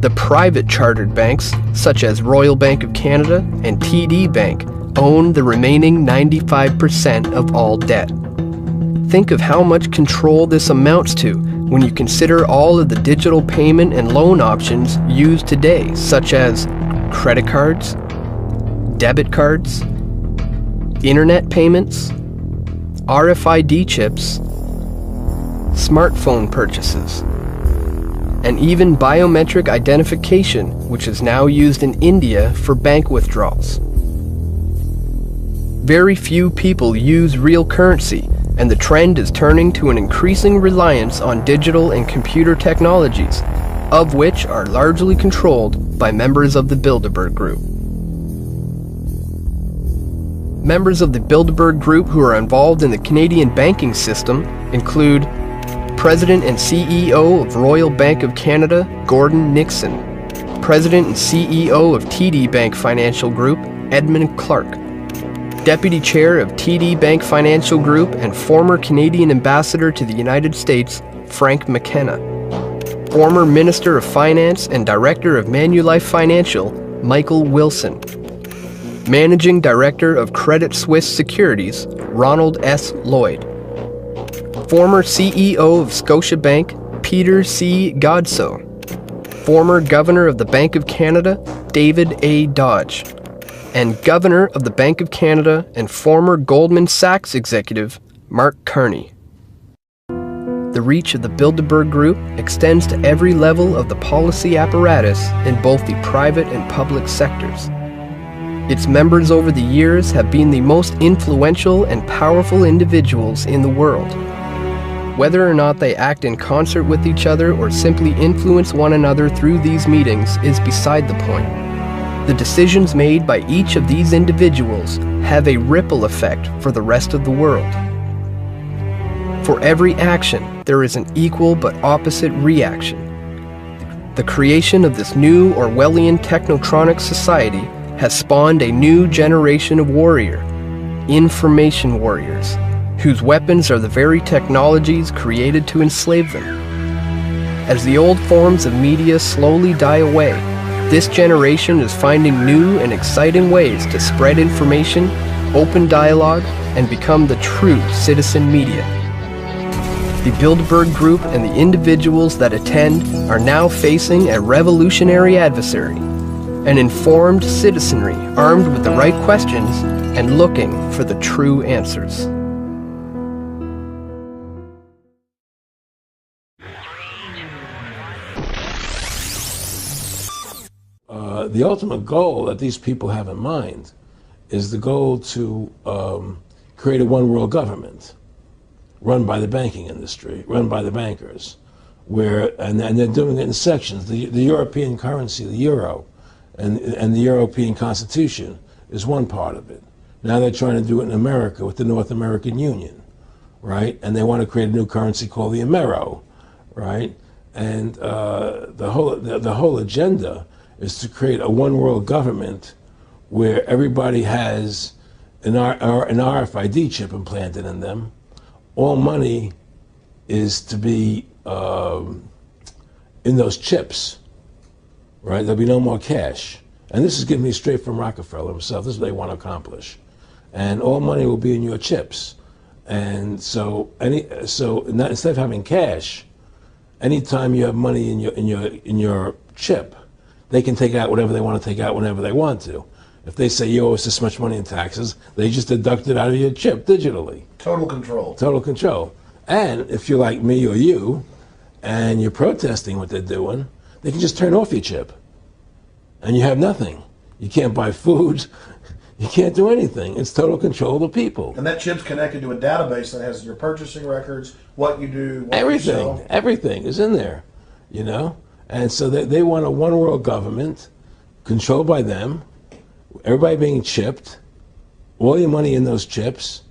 The private chartered banks, such as Royal Bank of Canada and TD Bank, own the remaining 95% of all debt. Think of how much control this amounts to when you consider all of the digital payment and loan options used today, such as credit cards, debit cards, internet payments, RFID chips, smartphone purchases, and even biometric identification, which is now used in India for bank withdrawals. Very few people use real currency, and the trend is turning to an increasing reliance on digital and computer technologies, of which are largely controlled by members of the Bilderberg Group. Members of the Bilderberg Group who are involved in the Canadian banking system include President and CEO of Royal Bank of Canada, Gordon Nixon, President and CEO of TD Bank Financial Group, Edmund Clark, Deputy Chair of TD Bank Financial Group and former Canadian Ambassador to the United States, Frank McKenna, former Minister of Finance and Director of Manulife Financial, Michael Wilson, Managing Director of Credit Suisse Securities, Ronald S. Lloyd, former CEO of Scotiabank, Peter C. Godsoe, former Governor of the Bank of Canada, David A. Dodge, and Governor of the Bank of Canada and former Goldman Sachs executive, Mark Carney. The reach of the Bilderberg Group extends to every level of the policy apparatus in both the private and public sectors. Its members over the years have been the most influential and powerful individuals in the world. Whether or not they act in concert with each other or simply influence one another through these meetings is beside the point. The decisions made by each of these individuals have a ripple effect for the rest of the world. For every action, there is an equal but opposite reaction. The creation of this new Orwellian technotronic society has spawned a new generation of warrior, information warriors, whose weapons are the very technologies created to enslave them. As the old forms of media slowly die away, this generation is finding new and exciting ways to spread information, open dialogue, and become the true citizen media. The Bilderberg Group and the individuals that attend are now facing a revolutionary adversary, an informed citizenry armed with the right questions and looking for the true answers. The ultimate goal that these people have in mind is the goal to create a one world government run by the banking industry, run by the bankers, and they're doing it in sections. The European currency, the euro, and the European Constitution is one part of it. Now they're trying to do it in America with the North American Union, right? And they want to create a new currency called the Amero, right? And the whole agenda is to create a one world government where everybody has an RFID chip implanted in them. All money is to be in those chips, right? There'll be no more cash. And this is given me straight from Rockefeller himself. This is what they want to accomplish. And all money will be in your chips. And so instead of having cash, anytime you have money in your chip, they can take out whatever they want to take out whenever they want to. If they say you owe us this much money in taxes, they just deduct it out of your chip digitally. Total control. Total control. And if you're like me or you, and you're protesting what they're doing, they can just turn off your chip. And you have nothing. You can't buy food. You can't do anything. It's total control of the people. And that chip's connected to a database that has your purchasing records, what you do, what everything, you sell. Everything is in there, you know? And so they want a one world government controlled by them, everybody being chipped, all your money in those chips,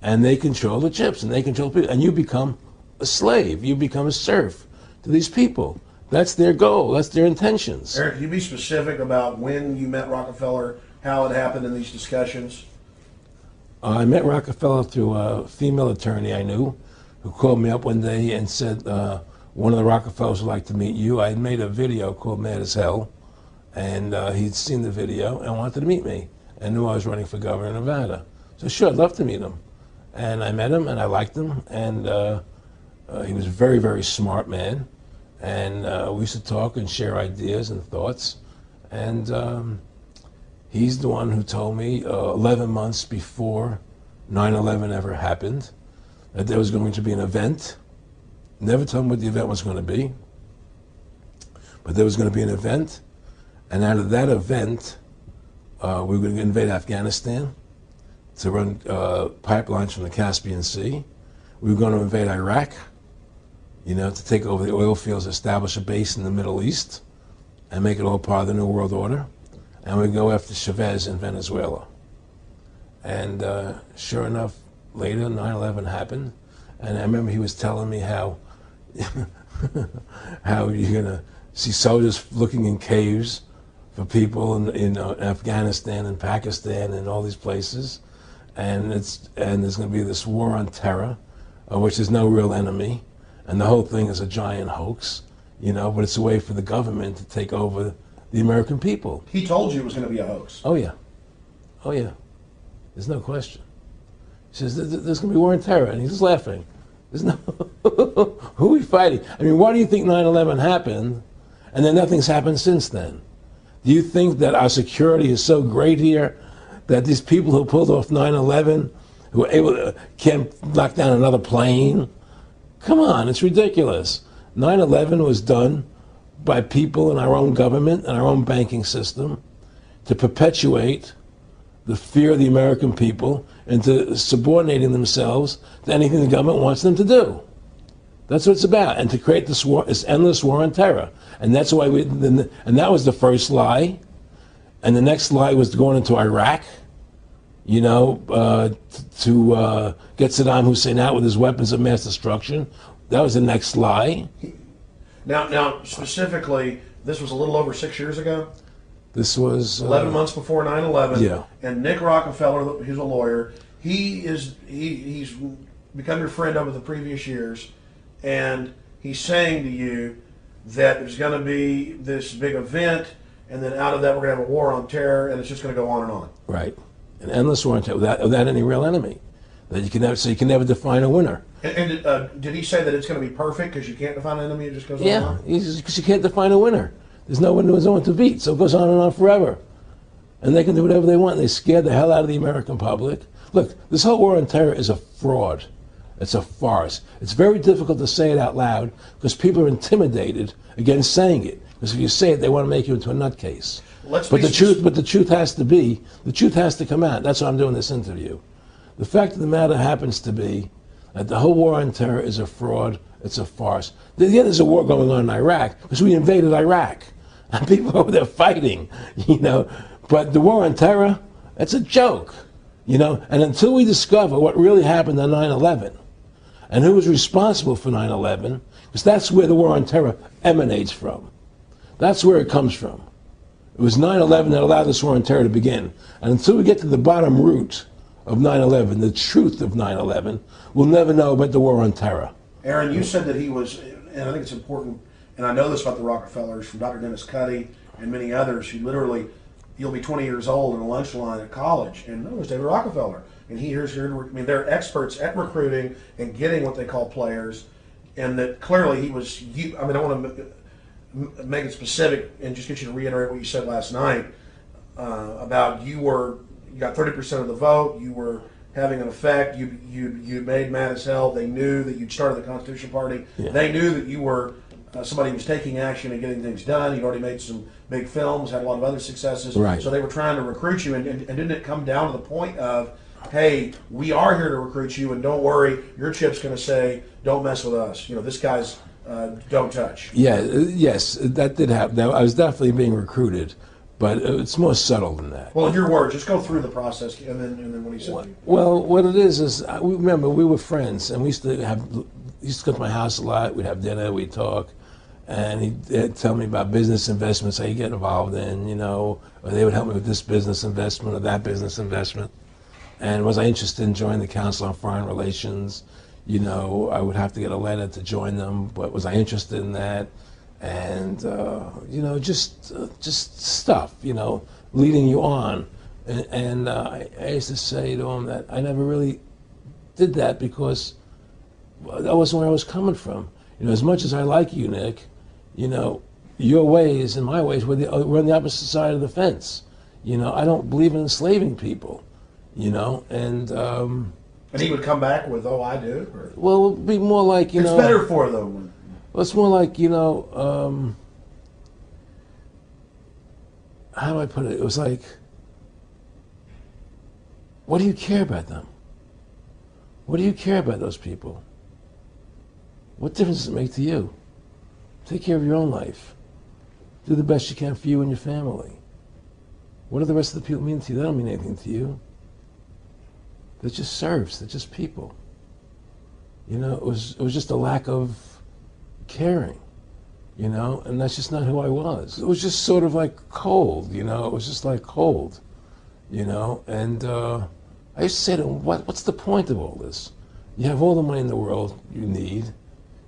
and they control the chips, and they control people, and you become a slave, you become a serf to these people. That's their goal, that's their intentions. Eric, can you be specific about when you met Rockefeller, how it happened in these discussions? I met Rockefeller through a female attorney I knew who called me up one day and said, one of the Rockefellers would like to meet you. I had made a video called Mad as Hell, and he'd seen the video and wanted to meet me and knew I was running for governor of Nevada. So sure, I'd love to meet him. And I met him and I liked him, and he was a very, very smart man. And we used to talk and share ideas and thoughts. And he's the one who told me 11 months before 9/11 ever happened that there was going to be an event. Never told me what the event was going to be, but there was going to be an event, and out of that event, we were going to invade Afghanistan to run pipelines from the Caspian Sea, we were going to invade Iraq, you know, to take over the oil fields, establish a base in the Middle East, and make it all part of the New World Order. And we go after Chavez in Venezuela. And sure enough, later 9/11 happened, and I remember he was telling me how how you're gonna see soldiers looking in caves for people in Afghanistan and Pakistan and all these places, and there's going to be this war on terror, which there's no real enemy, and the whole thing is a giant hoax, you know. But it's a way for the government to take over the American people. He told you it was going to be a hoax. Oh yeah, oh yeah. There's no question. He says there's going to be war on terror, and he's just laughing. There's no who are we fighting? I mean, why do you think 9/11 happened, and then nothing's happened since then? Do you think that our security is so great here that these people who pulled off 9/11, who were able to, can't knock down another plane? Come on, it's ridiculous. 9/11 was done by people in our own government and our own banking system to perpetuate the fear of the American people into subordinating themselves to anything the government wants them to do. That's what it's about, and to create this war, this endless war on terror. And that's why and that was the first lie. And the next lie was going into Iraq, you know, to get Saddam Hussein out with his weapons of mass destruction. That was the next lie. Now, specifically, this was a little over 6 years ago. This was 11 months before 9/11. Yeah. And Nick Rockefeller, who's a lawyer, he's become your friend over the previous years, and he's saying to you that there's going to be this big event, and then out of that we're going to have a war on terror, and it's just going to go on and on. Right. An endless war on terror without any real enemy. That you can never, so you can never define a winner. And did he say that it's going to be perfect because you can't define an enemy? It just goes on Yeah, and on? because you can't define a winner. There's no one to beat, so it goes on and on forever. And they can do whatever they want. They scare the hell out of the American public. Look, this whole war on terror is a fraud. It's a farce. It's very difficult to say it out loud because people are intimidated against saying it. Because if you say it, they want to make you into a nutcase. But the truth has to come out. That's why I'm doing this interview. The fact of the matter happens to be that the whole war on terror is a fraud. It's a farce. Yeah, there's a war going on in Iraq because we invaded Iraq. And people over there fighting, you know. But the war on terror, it's a joke, you know. And until we discover what really happened on 9/11 and who was responsible for 9/11, because that's where the war on terror emanates from. That's where it comes from. It was 9/11 that allowed this war on terror to begin. And until we get to the bottom root of 9/11, the truth of 9/11, we'll never know about the war on terror. Aaron, you said that he was, and I think it's important, and I know this about the Rockefellers from Dr. Dennis Cuddy and many others who literally, you'll be 20 years old in a lunch line at college, and no, there's David Rockefeller. And here's here. I mean, they're experts at recruiting and getting what they call players, and that clearly he was, I mean, I want to make it specific and just get you to reiterate what you said last night about you got 30% of the vote, you were having an effect, you made mad as hell, they knew that you'd started the Constitution Party, they knew that you were somebody who was taking action and getting things done, you'd already made some big films, had a lot of other successes, right. So they were trying to recruit you, and didn't it come down to the point of, hey, we are here to recruit you, and don't worry, your chip's going to say, don't mess with us, you know, this guy's don't touch. Yeah, yes, that did happen. I was definitely being recruited, but it's more subtle than that. Well, in your words, just go through the process, and then what he said. Well, what it is remember, we were friends, and we used to go to my house a lot. We'd have dinner, we'd talk, and he'd tell me about business investments, how you get involved in, you know, or they would help me with this business investment or that business investment. And was I interested in joining the Council on Foreign Relations? You know, I would have to get a letter to join them, but was I interested in that? And, you know, just stuff, you know, leading you on. And I used to say to him that I never really did that because that wasn't where I was coming from. You know, as much as I like you, Nick, you know, your ways and my ways, we're on the opposite side of the fence. You know, I don't believe in enslaving people, you know, and he would come back with, oh, I do? Or? Well, it would be more like, you know. It's better for them. Well, it's more like, you know, how do I put it? It was like, what do you care about them? What do you care about those people? What difference does it make to you? Take care of your own life. Do the best you can for you and your family. What do the rest of the people mean to you? They don't mean anything to you. They're just serfs. They're just people. You know, it was just a lack of caring, you know, and that's just not who I was. It was just sort of like cold, you know. It was just like cold, you know. And I used to say to him, what's the point of all this? You have all the money in the world you need.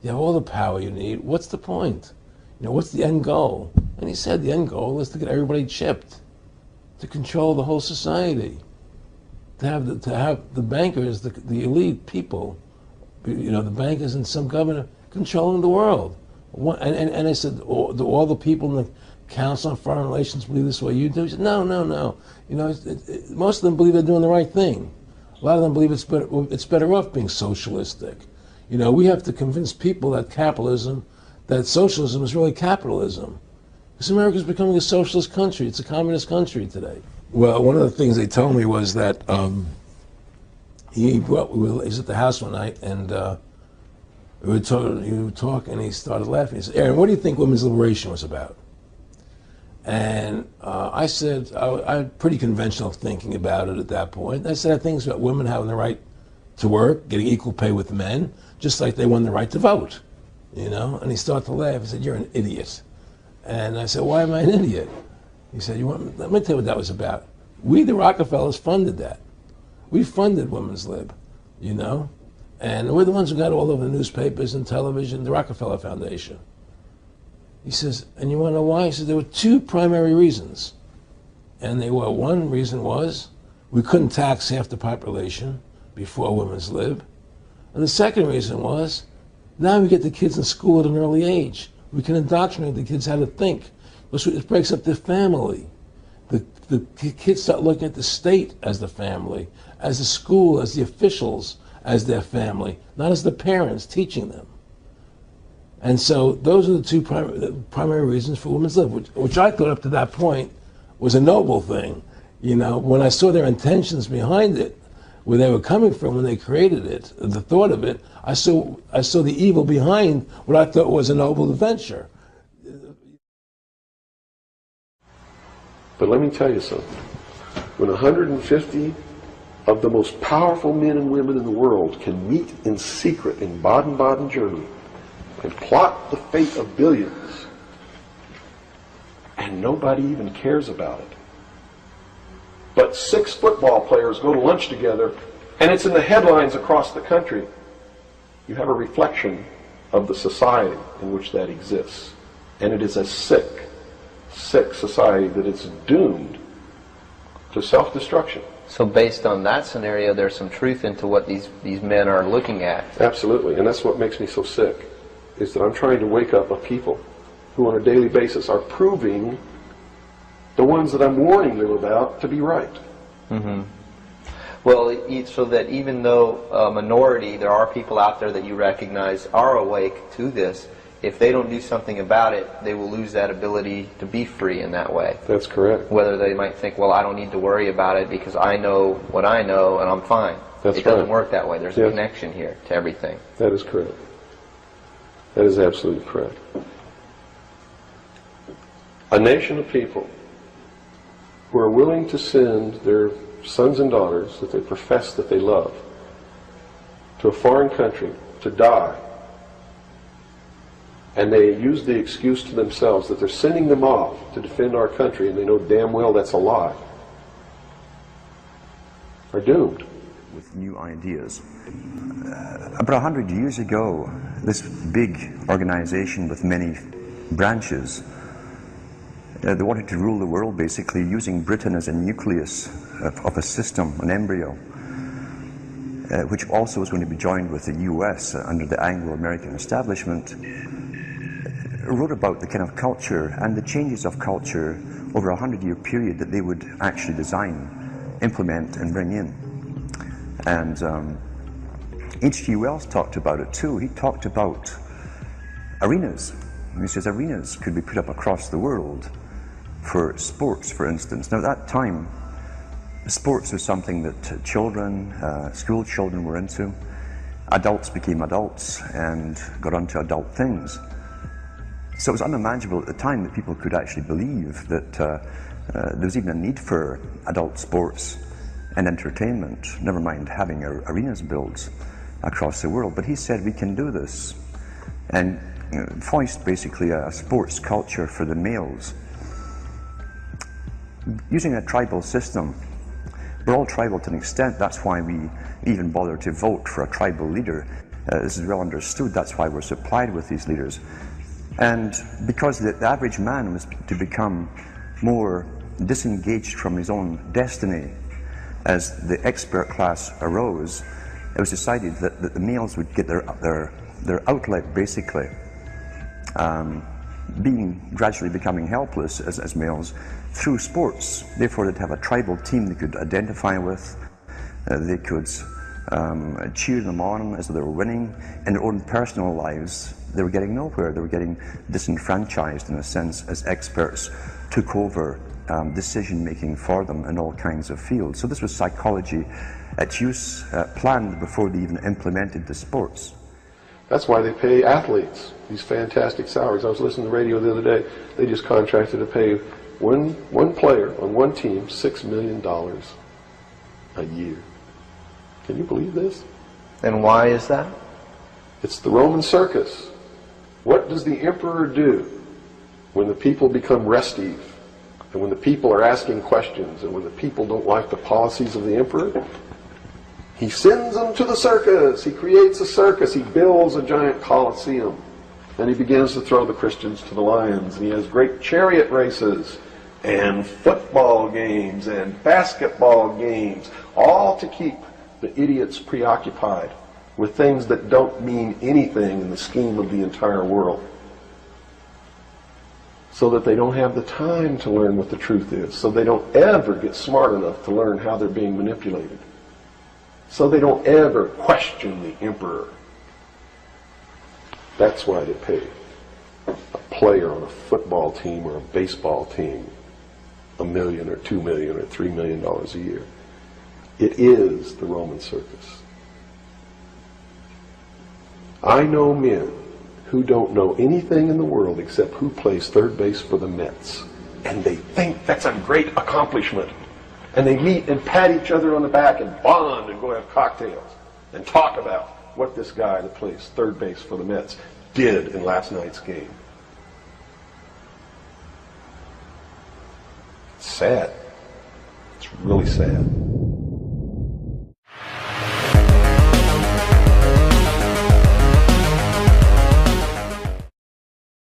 You have all the power you need. What's the point? You know, what's the end goal? And he said the end goal is to get everybody chipped, to control the whole society, to have the bankers, the elite people, you know, the bankers and some governor controlling the world. And I said, all the people in the Council on Foreign Relations believe this way you do? He said, no. You know, most of them believe they're doing the right thing. A lot of them believe it's better off being socialistic. You know, we have to convince people that that socialism is really capitalism. Because America's becoming a socialist country. It's a communist country today. Well, one of the things they told me was that he was at the house one night, and he would talk, and he started laughing. He said, "Aaron, what do you think women's liberation was about?" And I said, I had pretty conventional thinking about it at that point. I said, I think it's about women having the right to work, getting equal pay with men, just like they won the right to vote, you know? And he started to laugh. He said, "You're an idiot." And I said, "Why am I an idiot?" He said, let me tell you what that was about. We, the Rockefellers, funded that. We funded Women's Lib, you know? And we're the ones who got all over the newspapers and television, the Rockefeller Foundation. He says, and you want to know why? He says, there were two primary reasons. And they were, one reason was we couldn't tax half the population before Women's Lib. And the second reason was, now we get the kids in school at an early age. We can indoctrinate the kids how to think. It breaks up their family. The kids start looking at the state as the family, as the school, as the officials, as their family, not as the parents teaching them. And so those are the two primary reasons for Women's Lib, which I thought up to that point was a noble thing. You know, when I saw their intentions behind it, where they were coming from when they created it, the thought of it, I saw the evil behind what I thought was a noble adventure. But let me tell you something. When 150 of the most powerful men and women in the world can meet in secret in Baden-Baden, Germany, and plot the fate of billions, and nobody even cares about it, but 6 football players go to lunch together, and it's in the headlines across the country, you have a reflection of the society in which that exists. And it is a sick society that is doomed to self-destruction. So based on that scenario, there's some truth into what these men are looking at. Absolutely, and that's what makes me so sick, is that I'm trying to wake up a people who on a daily basis are proving the ones that I'm warning them about to be right. Mm-hmm. Well, so that even though a minority, there are people out there that you recognize are awake to this, if they don't do something about it, they will lose that ability to be free in that way. That's correct. Whether they might think, well, I don't need to worry about it because I know what I know and I'm fine. It doesn't work that way. There's a connection here to everything. That is correct. That is absolutely correct. A nation of people who are willing to send their sons and daughters that they profess that they love to a foreign country to die, and they use the excuse to themselves that they're sending them off to defend our country, and they know damn well that's a lie, are doomed. With new ideas. About 100 years ago, this big organization with many branches, they wanted to rule the world basically using Britain as a nucleus of a system, an embryo, which also was going to be joined with the US under the Anglo-American establishment, wrote about the kind of culture and the changes of culture over a 100-year period that they would actually design, implement, and bring in. And H.G. Wells talked about it too. He talked about arenas. He says arenas could be put up across the world for sports, for instance. Now at that time, sports was something that children, school children were into. adults became adults and got onto adult things. So it was unimaginable at the time that people could actually believe that there was even a need for adult sports and entertainment, never mind having arenas built across the world. But he said we can do this, and voiced basically a sports culture for the males. Using a tribal system, we're all tribal to an extent. That's why we even bother to vote for a tribal leader. This is well understood. That's why we're supplied with these leaders. And because the average man was to become more disengaged from his own destiny as the expert class arose, it was decided that the males would get their outlet, basically, gradually becoming helpless as males through sports. Therefore, they'd have a tribal team they could identify with. They could cheer them on as they were winning. In their own personal lives, they were getting nowhere. They were getting disenfranchised, in a sense, as experts took over decision-making for them in all kinds of fields. So this was psychology at use, planned before they even implemented the sports. That's why they pay athletes these fantastic salaries. I was listening to the radio the other day. They just contracted to pay one player on one team $6 million a year. Can you believe this? And why is that? It's the Roman circus. What does the emperor do when the people become restive, and when the people are asking questions, and when the people don't like the policies of the emperor? He sends them to the circus. He creates a circus. He builds a giant coliseum. Then he begins to throw the Christians to the lions. And he has great chariot races and football games and basketball games, all to keep the idiots preoccupied with things that don't mean anything in the scheme of the entire world, so that they don't have the time to learn what the truth is, so they don't ever get smart enough to learn how they're being manipulated, so they don't ever question the emperor. That's why they pay a player on a football team or a baseball team $1 million or $2 million or $3 million a year. It is the Roman circus. I know men who don't know anything in the world except who plays third base for the Mets, and they think that's a great accomplishment. And they meet and pat each other on the back and bond and go have cocktails and talk about what this guy that plays third base for the Mets did in last night's game. It's sad. It's really sad.